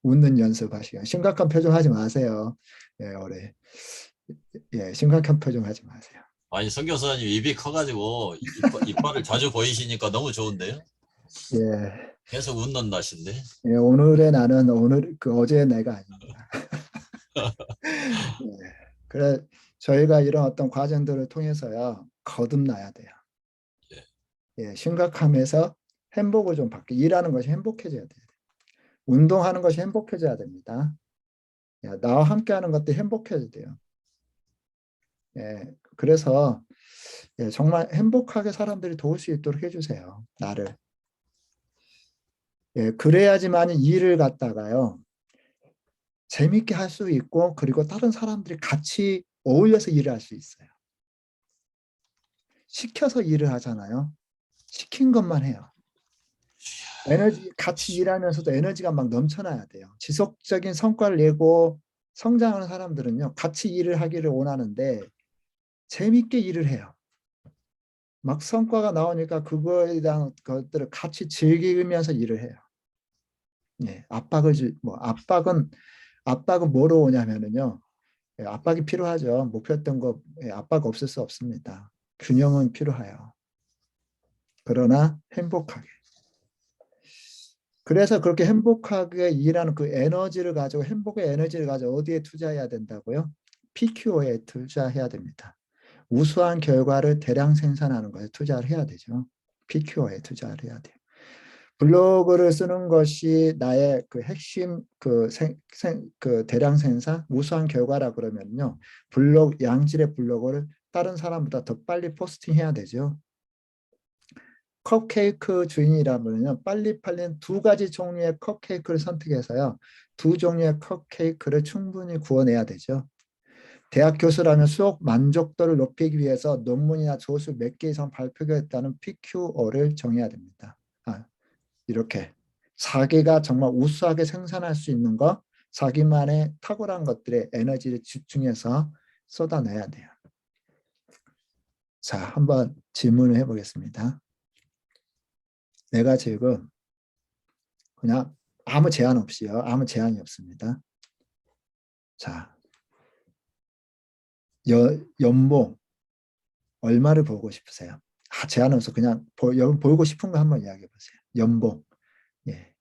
웃는 연습하시고 심각한 표정 하지 마세요. 올해 심각한 표정 하지 마세요. 아니 성 교사님 입이 커가지고 이빨을 자주 보이시니까 너무 좋은데요? 예, 계속 웃는 날씨인데. 오늘의 나는 어제의 내가 아닙니다. 그래 저희가 이런 어떤 과정들을 통해서요 거듭나야 돼요. 심각함에서 행복을 좀 받게 일하는 것이 행복해져야 돼요. 운동하는 것이 행복해져야 됩니다. 나와 함께하는 것도 행복해져야 돼요. 그래서 정말 행복하게 사람들이 도울 수 있도록 해주세요. 나를. 그래야지만 일을 갖다가요. 재밌게 할 수 있고 그리고 다른 사람들이 같이 어울려서 일을 할 수 있어요. 시켜서 일을 하잖아요. 시킨 것만 해요. 같이 일하면서도 에너지가 막 넘쳐나야 돼요. 지속적인 성과를 내고 성장하는 사람들은요. 같이 일을 하기를 원하는데 재밌게 일을 해요. 막 성과가 나오니까 그거에 대한 것들을 같이 즐기면서 일을 해요. 압박은 뭐로 오냐면은요. 압박이 필요하죠. 목표했던 거 압박 없을 수 없습니다. 균형은 필요해요. 그러나 행복하게. 그래서 그렇게 행복하게 일하는 그 행복의 에너지를 가지고 어디에 투자해야 된다고요? PQO에 투자해야 됩니다. 우수한 결과를 대량 생산하는 것에 투자를 해야 되죠. PQ에 투자를 해야 돼요. 블로그를 쓰는 것이 나의 그 핵심 그 대량 생산, 우수한 결과라 그러면요. 양질의 블로그를 다른 사람보다 더 빨리 포스팅해야 되죠. 컵케이크 주인이라면요. 빨리 팔린 2가지 종류의 컵케이크를 선택해서요. 2 종류의 컵케이크를 충분히 구워내야 되죠. 대학 교수라면 수업 만족도를 높이기 위해서 논문이나 조수 몇 개 이상 발표했다는 PQ어를 정해야 됩니다. 이렇게 자기가 정말 우수하게 생산할 수 있는 것, 자기만의 탁월한 것들에 에너지를 집중해서 쏟아내야 돼요. 자, 한번 질문을 해보겠습니다. 내가 지금 그냥 아무 제한 없이요. 아무 제한이 없습니다. 자, 연봉 얼마를 벌고 싶으세요? 제한 없어. 그냥 벌고 싶은 거 한번 이야기해 보세요. 연봉. 예.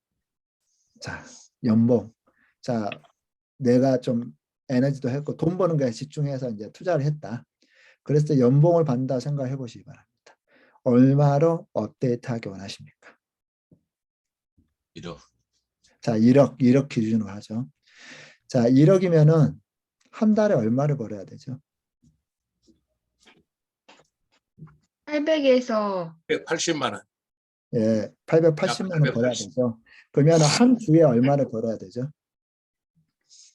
자, 연봉. 자, 내가 좀 에너지도 했고 돈 버는 거에 집중해서 이제 투자를 했다. 그래서 연봉을 받는다 생각해 보시기 바랍니다. 얼마로 업데이트하기 원하십니까? 1억. 자, 1억 기준으로 하죠. 자, 1억이면은 한 달에 얼마를 벌어야 되죠? 800에서 180만 원. 예, 880만 원 벌어야 880. 되죠. 그러면 한 주에 얼마를 벌어야 되죠?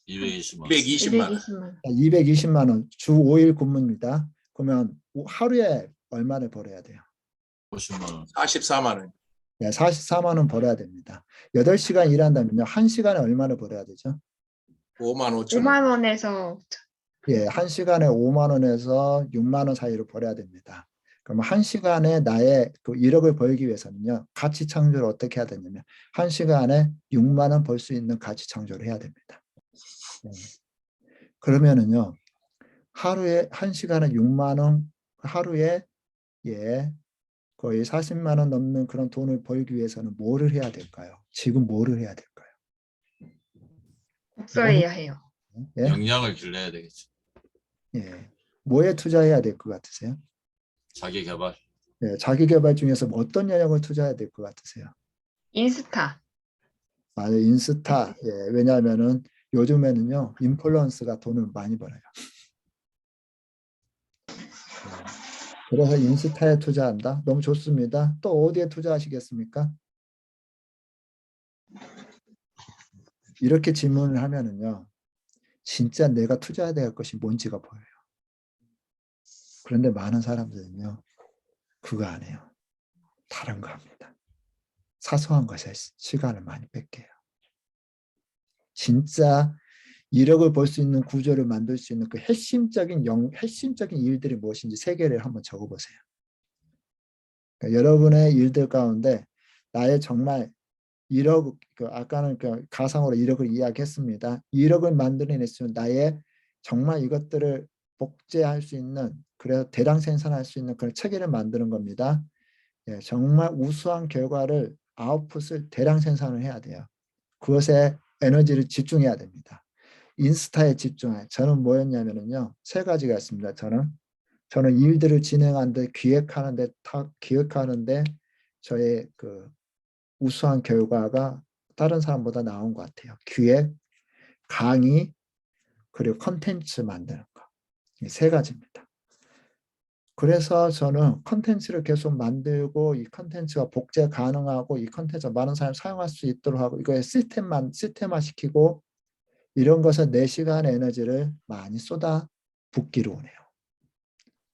220만 원. 220만 원. 220만 원. 220만 원. 주 5일 근무입니다. 그러면 하루에 얼마를 벌어야 돼요? 50만 원. 44만 원. 예, 44만 원 벌어야 됩니다. 8시간 일한다면요. 1시간에 얼마를 벌어야 되죠? 5만 5천 원. 5만 원에서 예, 1시간에 5만 원에서 6만 원 사이로 벌어야 됩니다. 그럼 1시간에 나의 그 1억을 벌기 위해서는요. 가치 창조를 어떻게 해야 되냐면 1시간에 6만 원 벌 수 있는 가치 창조를 해야 됩니다. 예. 그러면은요. 하루에 1시간에 6만 원, 하루에 예, 거의 40만 원 넘는 그런 돈을 벌기 위해서는 뭐를 해야 될까요? 지금 뭐를 해야 될까요? 복사해야 해요. 예? 역량을 길러야 되겠죠. 예. 뭐에 투자해야 될 것 같으세요? 자기 개발. 예, 자기 개발 중에서 어떤 영역을 투자해야 될 것 같으세요? 인스타. 맞아요. 인스타. 예, 왜냐하면은 요즘에는요, 인플루언스가 돈을 많이 벌어요. 그래서 인스타에 투자한다? 너무 좋습니다. 또 어디에 투자하시겠습니까? 이렇게 질문을 하면은요, 진짜 내가 투자해야 될 것이 뭔지가 보여요. 그런데 많은 사람들은요, 그거 안 해요. 다른 거 합니다. 사소한 것에 시간을 많이 뺏겨요. 진짜 1억을 벌 수 있는 구조를 만들 수 있는 그 핵심적인 일들이 무엇인지 3개를 한번 적어보세요. 그러니까 여러분의 일들 가운데 나의 정말 1억, 아까는 가상으로 1억을 이야기했습니다. 1억을 만들어낼 수 있는 나의 정말 이것들을 복제할 수 있는, 그래서 대량 생산할 수 있는 그런 체계를 만드는 겁니다. 예, 정말 우수한 결과를 아웃풋을 대량 생산을 해야 돼요. 그것에 에너지를 집중해야 됩니다. 인스타에 집중해. 저는 뭐였냐면요. 3가지가 있습니다. 저는 일들을 진행하는데 기획하는데 저의 그 우수한 결과가 다른 사람보다 나온 것 같아요. 기획, 강의, 그리고 컨텐츠 만드는 거. 이 3가지입니다. 그래서 저는 컨텐츠를 계속 만들고 이 컨텐츠가 복제 가능하고 이 컨텐츠가 많은 사람이 사용할 수 있도록 하고 이거에 시스템화시키고 이런 것에 내 시간의 에너지를 많이 쏟아붓기로 원해요.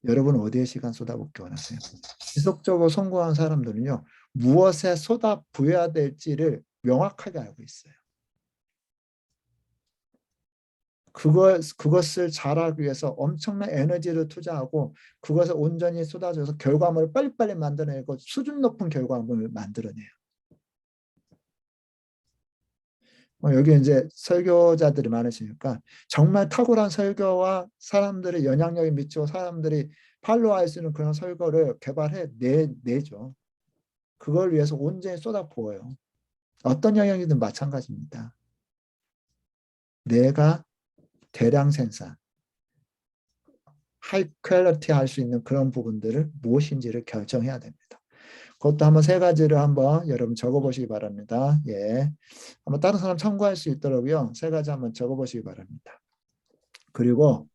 여러분 어디에 시간 쏟아붓기 원하세요? 지속적으로 성공한 사람들은요. 무엇에 쏟아부어야 될지를 명확하게 알고 있어요. 그것을 잘하기 위해서 엄청난 에너지를 투자하고 그것을 온전히 쏟아져서 결과물을 빨리빨리 만들어내고 수준 높은 결과물을 만들어내요. 여기 이제 설교자들이 많으시니까 정말 탁월한 설교와 사람들의 영향력이 미치고 사람들이 팔로우할 수 있는 그런 설교를 개발해 내죠. 그걸 위해서 온전히 쏟아부어요. 어떤 영역이든 마찬가지입니다. 내가 대량 생산, 하이 퀄리티 할 수 있는 그런 부분들을 무엇인지를 결정해야 됩니다. 그것도 한번 세 가지를 한번 여러분 적어보시기 바랍니다. 예, 한번 다른 사람 참고할 수 있도록요. 세 가지 한번 적어보시기 바랍니다. 그리고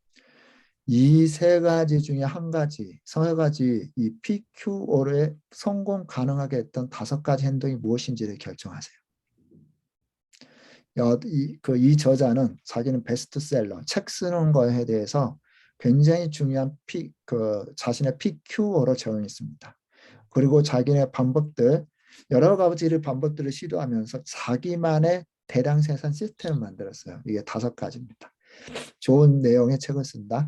이 세 가지 중에 한 가지, 세 가지 이 PQO를 성공 가능하게 했던 5가지 행동이 무엇인지를 결정하세요. 이 저자는 자기는 베스트셀러, 책 쓰는 거에 대해서 굉장히 중요한 자신의 PQO로 적용했습니다. 그리고 자기네 방법들, 여러 가지 방법들을 시도하면서 자기만의 대량 생산 시스템을 만들었어요. 이게 5가지입니다. 좋은 내용의 책을 쓴다.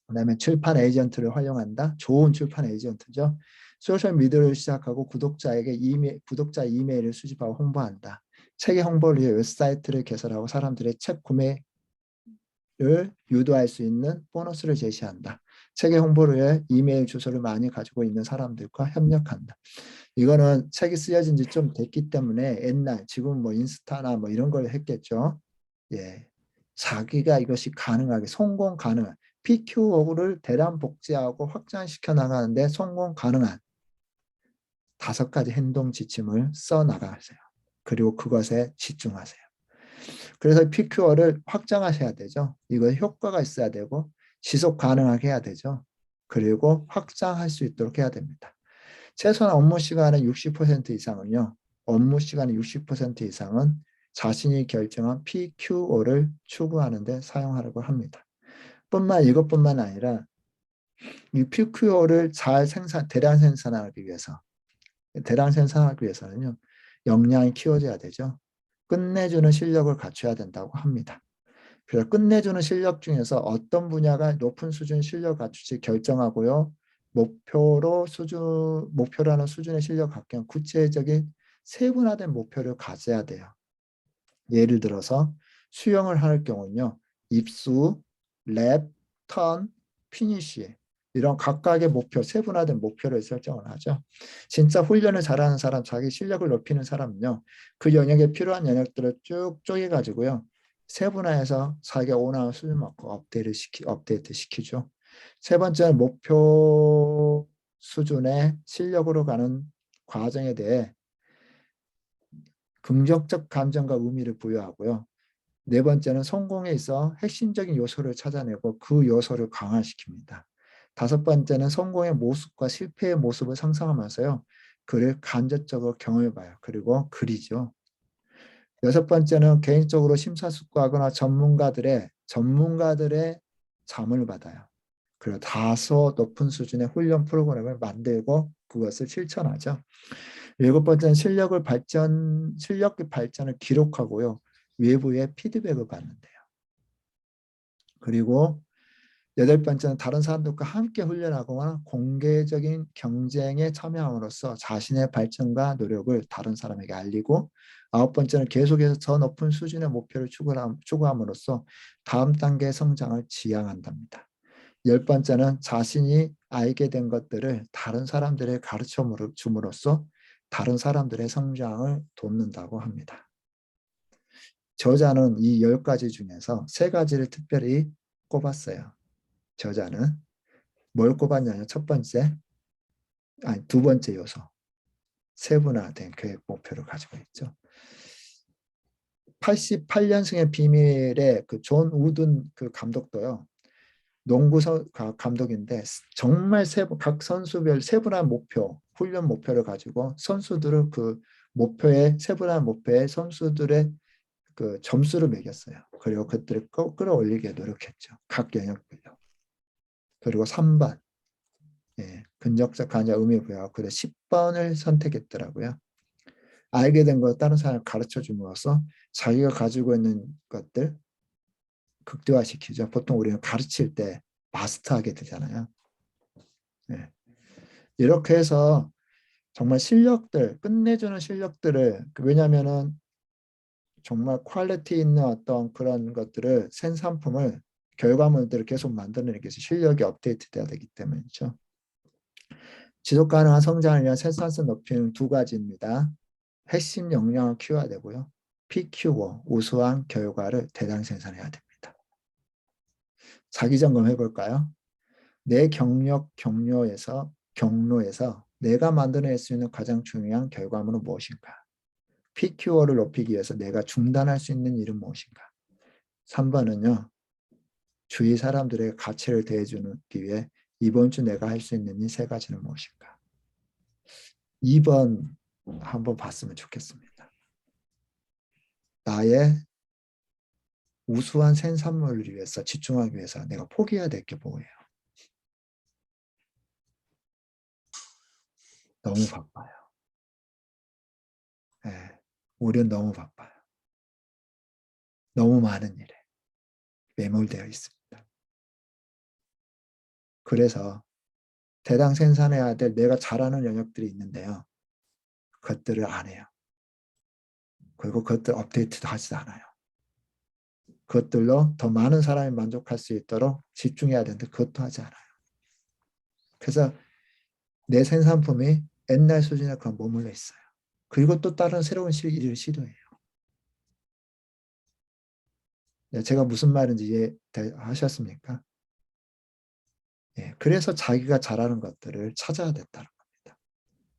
그다음에 출판 에이전트를 활용한다. 좋은 출판 에이전트죠. 소셜 미디어를 시작하고 구독자에게 구독자 이메일을 수집하고 홍보한다. 책의 홍보를 위해 웹사이트를 개설하고 사람들의 책 구매를 유도할 수 있는 보너스를 제시한다. 책의 홍보를 위해 이메일 주소를 많이 가지고 있는 사람들과 협력한다. 이거는 책이 쓰여진 지 좀 됐기 때문에 옛날 지금 뭐 인스타나 뭐 이런 걸 했겠죠. 예, 자기가 이것이 가능하게 성공 가능한 PQ를 대량 복제하고 확장시켜 나가는데 성공 가능한 5가지 행동 지침을 써 나가세요. 그리고 그것에 집중하세요. 그래서 PQ를 확장하셔야 되죠. 이거 효과가 있어야 되고 지속 가능하게 해야 되죠. 그리고 확장할 수 있도록 해야 됩니다. 최소한 업무 시간의 60% 이상은요. 업무 시간의 60% 이상은 자신이 결정한 PQO를 추구하는 데 사용하려고 합니다. 이것뿐만 아니라 이 PQO를 잘 대량 생산하기 위해서는요. 역량이 키워져야 되죠. 끝내주는 실력을 갖춰야 된다고 합니다. 그래서 끝내주는 실력 중에서 어떤 분야가 높은 수준 실력을 갖출지 결정하고요. 목표라는 수준의 실력을 갖기 위한 구체적인 세분화된 목표를 가져야 돼요. 예를 들어서 수영을 할 경우는요. 입수, 랩, 턴, 피니쉬 이런 각각의 목표, 세분화된 목표를 설정을 하죠. 진짜 훈련을 잘하는 사람, 자기 실력을 높이는 사람은요. 그 영역에 필요한 영역들을 쭉 쪼개가지고요. 세분화해서 자기가 원하는 수준만큼 업데이트 시키죠. 세 번째는 목표 수준의 실력으로 가는 과정에 대해 긍정적 감정과 의미를 부여하고요. 네 번째는 성공에 있어 핵심적인 요소를 찾아내고 그 요소를 강화시킵니다. 5번째는 성공의 모습과 실패의 모습을 상상하면서요. 그를 간접적으로 경험해봐요. 그리고 그리죠. 6번째는 개인적으로 심사숙고하거나 전문가들의 잠을 받아요. 그리고 다소 높은 수준의 훈련 프로그램을 만들고 그것을 실천하죠. 7번째는 실력의 발전을 기록하고요. 외부의 피드백을 받는데요. 그리고 8번째는 다른 사람들과 함께 훈련하거나 공개적인 경쟁에 참여함으로써 자신의 발전과 노력을 다른 사람에게 알리고 9번째는 계속해서 더 높은 수준의 목표를 추구함으로써 다음 단계의 성장을 지향한답니다. 10번째는 자신이 알게 된 것들을 다른 사람들에 가르쳐 줌으로써 다른 사람들의 성장을 돕는다고 합니다. 저자는 이 10가지 중에서 3가지를 특별히 꼽았어요. 저자는 뭘 꼽았냐면 두 번째 요소. 세분화된 계획 목표를 가지고 있죠. 88년생의 비밀의 그 존 우든 그 감독도요. 농구 감독인데 정말 각 선수별 세분화한 훈련 목표를 가지고 선수들을 세분화한 목표에 선수들의 그 점수를 매겼어요. 그리고 그들을 끌어올리게 노력했죠. 각 영역별로. 그리고 3번 근접적 관여 의미 부여하고 그래서 10번을 선택했더라고요. 알게 된 걸 다른 사람을 가르쳐 줌으로써 자기가 가지고 있는 것들 극대화시키죠. 보통 우리는 가르칠 때 마스터하게 되잖아요. 이렇게 해서 정말 끝내주는 실력들을 왜냐하면은 정말 퀄리티 있는 어떤 그런 것들을 생산품을 결과물들을 계속 만들어내기 위해서 실력이 업데이트돼야 되기 때문이죠. 지속 가능한 성장을 위한 생산성 높이는 2가지입니다. 핵심 역량을 키워야 되고요. PQO, 우수한 결과를 대량 생산해야 됩니다. 자기 점검해 볼까요? 내 경로에서 내가 만들어낼 수 있는 가장 중요한 결과물은 무엇인가? PQO를 높이기 위해서 내가 중단할 수 있는 일은 무엇인가? 3번은요. 주위 사람들에게 가치를 더해주기 위해 이번 주 내가 할 수 있는 이 세 가지는 무엇인가? 2번 한번 봤으면 좋겠습니다. 나의 우수한 생산물을 위해서 집중하기 위해서 내가 포기해야 될 게 뭐예요? 너무 바빠요. 네, 우리는 너무 바빠요. 너무 많은 일에 매몰되어 있습니다. 그래서 대량 생산해야 될 내가 잘하는 영역들이 있는데요. 그것들을 안 해요. 그리고 그것들 업데이트도 하지도 않아요. 그것들로 더 많은 사람이 만족할 수 있도록 집중해야 되는데 그것도 하지 않아요. 그래서 내 생산품이 옛날 수준에 그냥 머물러 있어요. 그리고 또 다른 새로운 일을 시도해요. 네, 제가 무슨 말인지 이해하셨습니까? 예, 그래서 자기가 잘하는 것들을 찾아야 된다는 겁니다.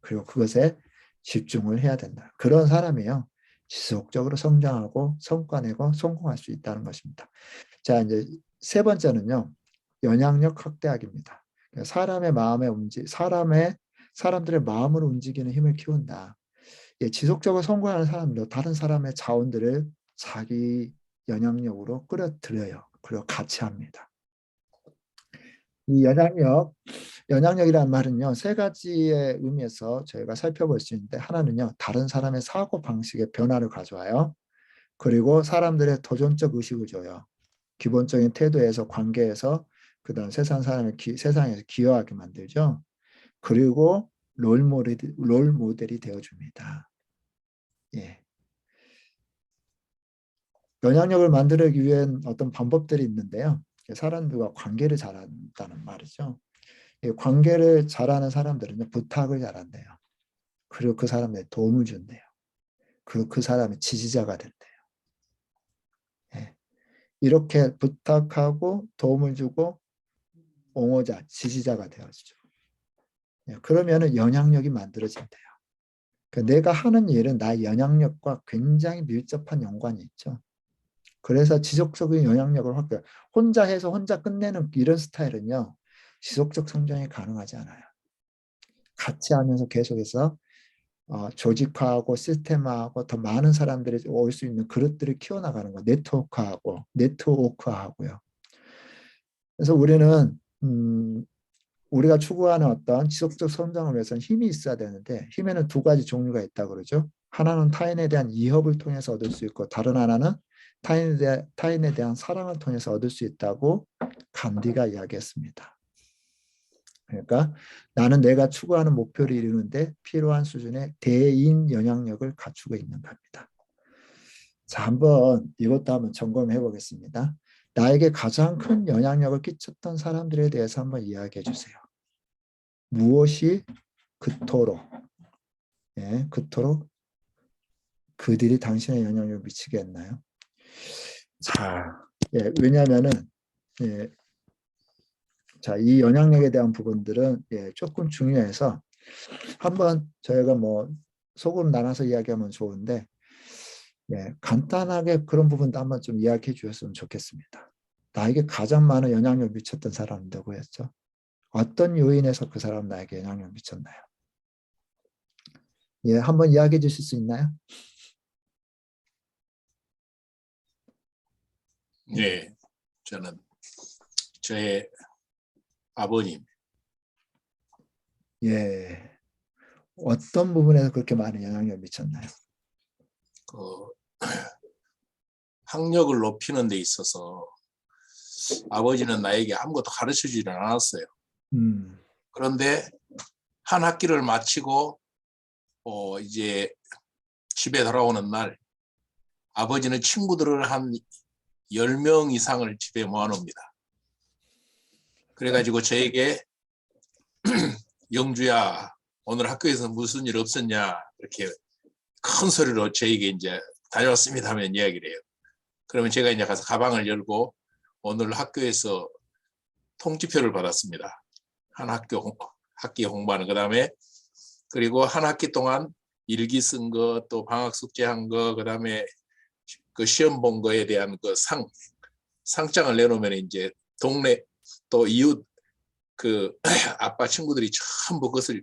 그리고 그것에 집중을 해야 된다. 그런 사람이요. 지속적으로 성장하고 성과 내고 성공할 수 있다는 것입니다. 자, 이제 세 번째는요. 영향력 확대하기입니다. 사람의 사람들의 마음을 움직이는 힘을 키운다. 예, 지속적으로 성공하는 사람도 다른 사람의 자원들을 자기 영향력으로 끌어들여요. 그리고 같이 합니다. 이 영향력이라는 말은요. 세 가지의 의미에서 저희가 살펴볼 수 있는데 하나는요. 다른 사람의 사고방식의 변화를 가져와요. 그리고 사람들의 도전적 의식을 줘요. 기본적인 태도에서 관계에서 그다음 세상에서 기여하게 만들죠. 그리고 롤 모델이 되어줍니다. 예. 영향력을 만들기 위한 어떤 방법들이 있는데요. 사람들과 관계를 잘한다는 말이죠. 관계를 잘하는 사람들은 부탁을 잘한대요. 그리고 그 사람에 도움을 준대요. 그리고 그 사람의 지지자가 된대요. 예. 이렇게 부탁하고 도움을 주고 옹호자, 지지자가 되어지죠. 예. 그러면 영향력이 만들어진대요. 그러니까 내가 하는 일은 나의 영향력과 굉장히 밀접한 연관이 있죠. 그래서 지속적인 영향력을 확대. 혼자 해서 혼자 끝내는 이런 스타일은요. 지속적 성장이 가능하지 않아요. 같이 하면서 계속해서 조직화하고 시스템화하고 더 많은 사람들이 올 수 있는 그릇들을 키워나가는 거. 네트워크하고요. 그래서 우리는 우리가 추구하는 어떤 지속적 성장을 위해서는 힘이 있어야 되는데 힘에는 두 가지 종류가 있다고 그러죠. 하나는 타인에 대한 이협을 통해서 얻을 수 있고 다른 하나는 타인에 대한 사랑을 통해서 얻을 수 있다고 간디가 이야기했습니다. 그러니까 나는 내가 추구하는 목표를 이루는데 필요한 수준의 대인 영향력을 갖추고 있는 겁니다. 자, 한번 이것도 한번 점검해 보겠습니다. 나에게 가장 큰 영향력을 끼쳤던 사람들에 대해서 한번 이야기해 주세요. 무엇이 그토록 그들이 당신의 영향력을 미치게 했나요? 자, 왜냐하면은 자, 이 영향력에 대한 부분들은 조금 중요해서 한번 저희가 뭐 소금 나눠서 이야기하면 좋은데 간단하게 그런 부분도 한번 좀 이야기해 주셨으면 좋겠습니다. 나에게 가장 많은 영향력을 미쳤던 사람은 누구였죠? 어떤 요인에서 그 사람 나에게 영향력을 미쳤나요? 한번 이야기해 주실 수 있나요? 네, 저는 저의 아버님. 어떤 부분에서 그렇게 많은 영향력을 미쳤나요? 학력을 높이는 데 있어서 아버지는 나에게 아무것도 가르쳐주지는 않았어요. 그런데 한 학기를 마치고 이제 집에 돌아오는 날 아버지는 친구들을 한 10명 이상을 집에 모아놓습니다. 그래가지고 저에게 영주야 오늘 학교에서 무슨 일 없었냐 이렇게 큰 소리로 저에게 이제 다녀왔습니다 하면 이야기를 해요. 그러면 제가 이제 가서 가방을 열고 오늘 학교에서 통지표를 받았습니다. 한 학기 홍보하는. 그다음에 그리고 한 학기 동안 일기 쓴 거, 또 방학 숙제한 거, 그다음에 그 시험 본 거에 대한 그 상장을 내놓으면 이제 동네 또 이웃 그 아빠 친구들이 전부 그것을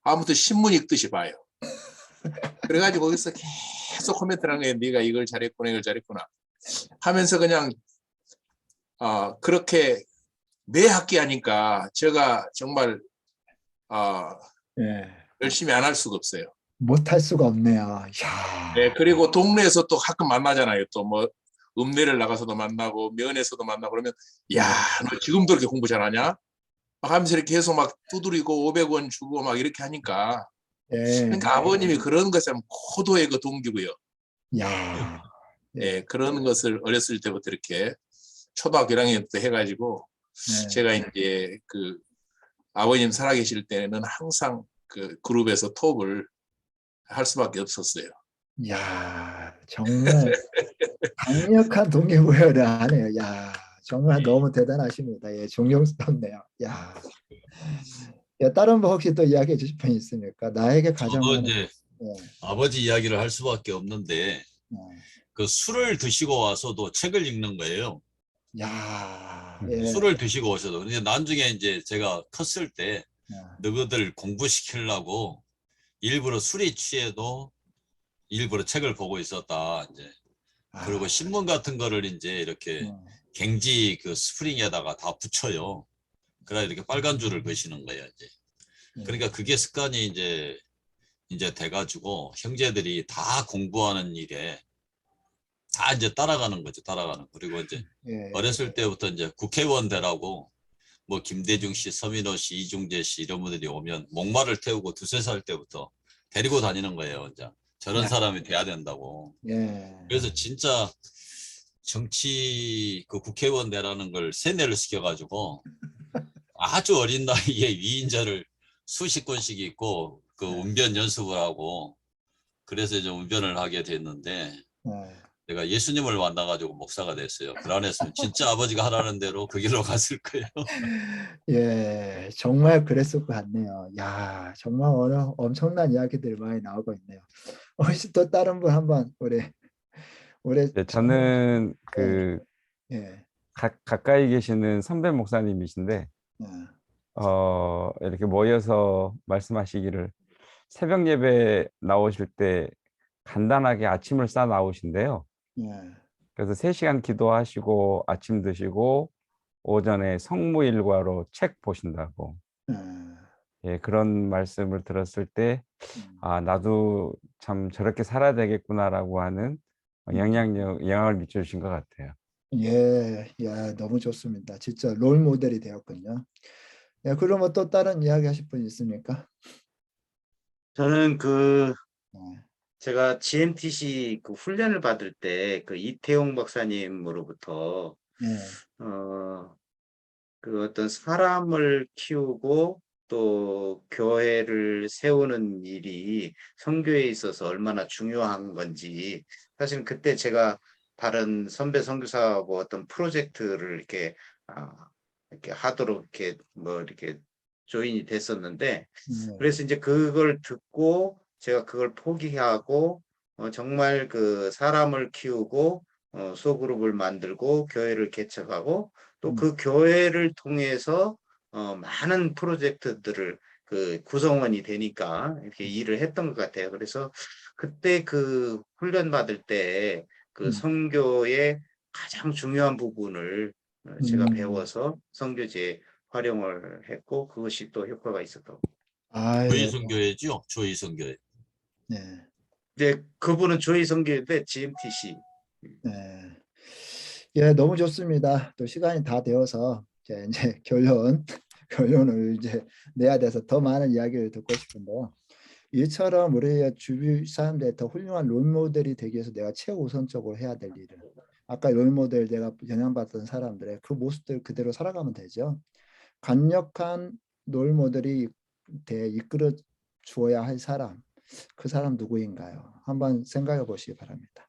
아무튼 신문 읽듯이 봐요. 그래가지고 거기서 계속 코멘트를 하는 거예요. 네가 이걸 잘했구나, 이걸 잘했구나 하면서 그냥 그렇게 매 학기 하니까 제가 정말 예. 열심히 안 할 수가 없어요. 못할 수가 없네요. 야. 네, 그리고 동네에서 또 가끔 만나잖아요. 또 뭐 읍내를 나가서도 만나고 면에서도 만나고 그러면 야, 너 지금도 이렇게 공부 잘하냐? 막 하면서 이렇게 계속 막 두드리고 500원 주고 막 이렇게 하니까 예. 그러니까 아버님이 그런 것에 고도의 그 동기고요. 야. 예, 그런 것을 어렸을 때부터 이렇게 초등학교 1학년 때 해가지고 네. 제가 이제 그 아버님 살아계실 때는 항상 그 그룹에서 톱을 할 수밖에 없었어요. 야, 정말 강력한 동기부여를 하네요. 야, 정말 너무 대단하십니다. 예, 존경스럽네요. 야. 예, 다른 분 혹시 또 이야기해 주실 분 있습니까? 나에게 가장 저도 많은 이제 예, 아버지 이야기를 할 수밖에 없는데 예. 그 술을 드시고 와서도 책을 읽는 거예요. 야, 예, 술을 드시고 오셔도. 근데 나중에 이제 제가 컸을 때 예. 너희들 공부시키려고 일부러 술이 취해도 일부러 책을 보고 있었다. 이제 그리고 아, 신문 같은 거를 이제 이렇게 어, 갱지 그 스프링에다가 다 붙여요. 그래 이렇게 빨간 줄을 그시는 거예요. 이제 예. 그러니까 그게 습관이 이제 돼가지고 형제들이 다 공부하는 일에 다 이제 따라가는 거죠. 따라가는. 그리고 이제 예. 어렸을 때부터 이제 국회의원 되라고 뭐 김대중 씨, 서민호 씨, 이중재 씨 이런 분들이 오면 목마를 태우고 두세 살 때부터 데리고 다니는 거예요. 이제 저런 야. 사람이 돼야 된다고. 예. 그래서 진짜 정치 그 국회의원 되라는 걸 세뇌를 시켜가지고 아주 어린 나이에 위인자를 수십 건씩 있고 그 운변 연습을 하고 그래서 이제 운변을 하게 됐는데 예. 내가 예수님을 만나가지고 목사가 됐어요. 그 안에서는 진짜 아버지가 하라는 대로 그 길로 갔을 거예요. 예, 정말 그랬을 것 같네요. 야, 정말 오늘 엄청난 이야기들이 많이 나오고 있네요. 혹시 또 다른 분 한번 우리 네, 저는 예, 그 예, 가까이 계시는 선배 목사님이신데 예, 이렇게 모여서 말씀하시기를 새벽 예배 나오실 때 간단하게 아침을 싸 나오신대요. 예, 그래서 3시간 기도하시고 아침 드시고 오전에 성무일과로 책 보신다고. 예, 예, 그런 말씀을 들었을 때 음, 나도 참 저렇게 살아야 되겠구나라고 하는 영향을 미쳐주신 것 같아요. 예, 야, 너무 좋습니다. 진짜 롤 모델이 되었군요. 예, 그러면 또 다른 이야기 하실 분 있습니까? 저는 그 예, 제가 GMTC 그 훈련을 받을 때 그 이태용 박사님으로부터 예, 그 어떤 사람을 키우고 또 교회를 세우는 일이 선교에 있어서 얼마나 중요한 건지 사실 그때 제가 다른 선배 선교사하고 어떤 프로젝트를 이렇게 하도록 이렇게 뭐 이렇게 조인이 됐었는데 예, 그래서 이제 그걸 듣고 제가 그걸 포기하고 정말 그 사람을 키우고 소그룹을 만들고 교회를 개척하고 또 그 교회를 통해서 많은 프로젝트들을 그 구성원이 되니까 이렇게 일을 했던 것 같아요. 그래서 그때 그 훈련 받을 때 그 선교의 가장 중요한 부분을 제가 배워서 선교지에 활용을 했고 그것이 또 효과가 있었다고. 아, 예, 조이성교회죠. 조이성교회. 네, 이제 그분은 조이 선교인데 GMTC. 네. 예, 너무 좋습니다. 또 시간이 다 되어서 이제 결론을 이제 내야 돼서 더 많은 이야기를 듣고 싶은데요. 이처럼 우리의 주위 사람들의 더 훌륭한 롤모델이 되기 위해서 내가 최우선적으로 해야 될 일은 아까 롤모델 내가 영향받던 사람들의 그 모습들 그대로 살아가면 되죠. 강력한 롤모델이 이끌어 주어야 할 사람, 그 사람 누구인가요? 한번 생각해 보시기 바랍니다.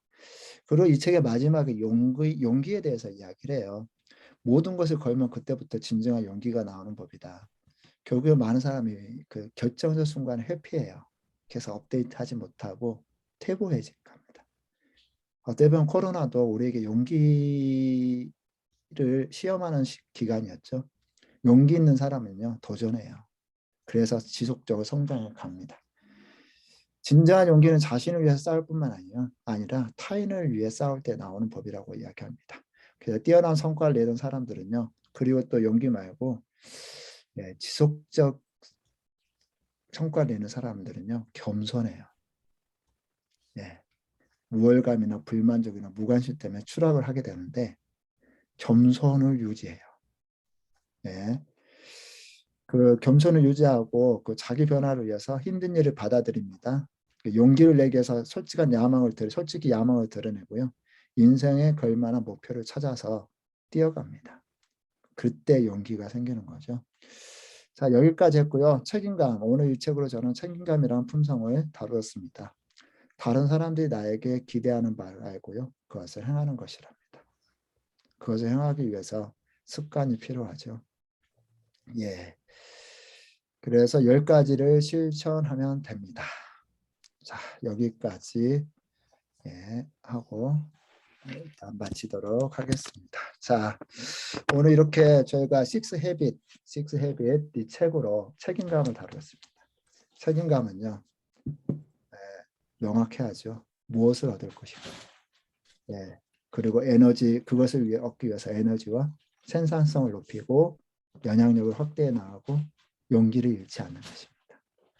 그리고 이 책의 마지막에 용기에 대해서 이야기를 해요. 모든 것을 걸면 그때부터 진정한 용기가 나오는 법이다. 결국에 많은 사람이 그 결정적 순간에 회피해요. 그래서 업데이트하지 못하고 퇴보해질 겁니다. 어떻게 보면 코로나도 우리에게 용기를 시험하는 기간이었죠. 용기 있는 사람은요 도전해요. 그래서 지속적으로 성장해 갑니다. 진정한 용기는 자신을 위해서 싸울 뿐만 아니라 타인을 위해 싸울 때 나오는 법이라고 이야기합니다. 그래서 뛰어난 성과를 내는 사람들은요. 그리고 또 용기 말고 지속적 성과를 내는 사람들은요. 겸손해요. 우월감이나 불만족이나 무관심 때문에 추락을 하게 되는데 겸손을 유지해요. 그 겸손을 유지하고 그 자기 변화를 위해서 힘든 일을 받아들입니다. 그 용기를 내기 위해서 솔직히 야망을 드러내고요. 인생에 걸만한 목표를 찾아서 뛰어갑니다. 그때 용기가 생기는 거죠. 자, 여기까지 했고요. 책임감. 오늘 이 책으로 저는 책임감이라는 품성을 다루었습니다. 다른 사람들이 나에게 기대하는 바를 알고요. 그것을 행하는 것이랍니다. 그것을 행하기 위해서 습관이 필요하죠. 그래서 10가지를 실천하면 됩니다. 자, 여기까지 하고 일단 마치도록 하겠습니다. 자, 오늘 이렇게 저희가 Six Habit 이 책으로 책임감을 다루었습니다. 책임감은요, 명확해야죠. 무엇을 얻을 것인가. 그리고 에너지, 그것을 위해 얻기 위해서 에너지와 생산성을 높이고 영향력을 확대해 나가고 용기를 잃지 않는 것입니다.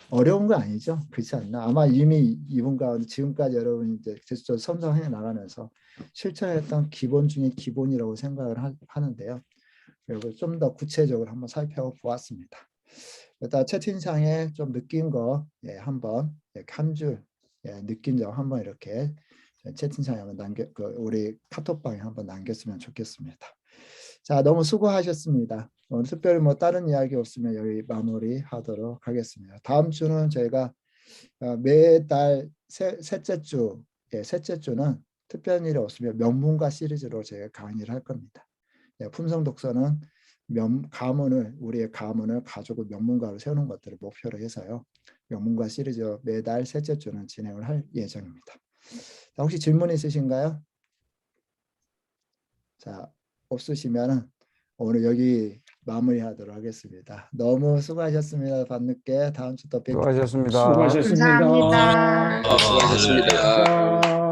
어려운 거 아니죠? 그렇지 않나? 아마 이미 이분 가운데 지금까지 여러분이 이제 계속 성장해 나가면서 실천했던 기본 중에 기본이라고 생각을 하는데요. 그리고 좀 더 구체적으로 한번 살펴보았습니다. 일단 채팅창에 좀 느낀 거 한번 한 줄 느낀 점 한번 이렇게 채팅창에 한번 우리 카톡방에 한번 남겼으면 좋겠습니다. 자, 너무 수고하셨습니다. 오늘 특별히 뭐 다른 이야기 없으면 여기 마무리하도록 하겠습니다. 다음 주는 저희가 매달 셋째 주는 특별한 일이 없으면 명문가 시리즈로 제가 강의를 할 겁니다. 품성 독서는 우리의 가문을 가지고 명문가로 세우는 것들을 목표로 해서요. 명문가 시리즈 매달 셋째 주는 진행을 할 예정입니다. 자, 혹시 질문 있으신가요? 자, 없으시면 오늘 여기 마무리하도록 하겠습니다. 너무 수고하셨습니다. 밤늦게 다음 주 또 뵙겠습니다. 수고하셨습니다. 감사합니다. 수고하셨습니다. 감사합니다.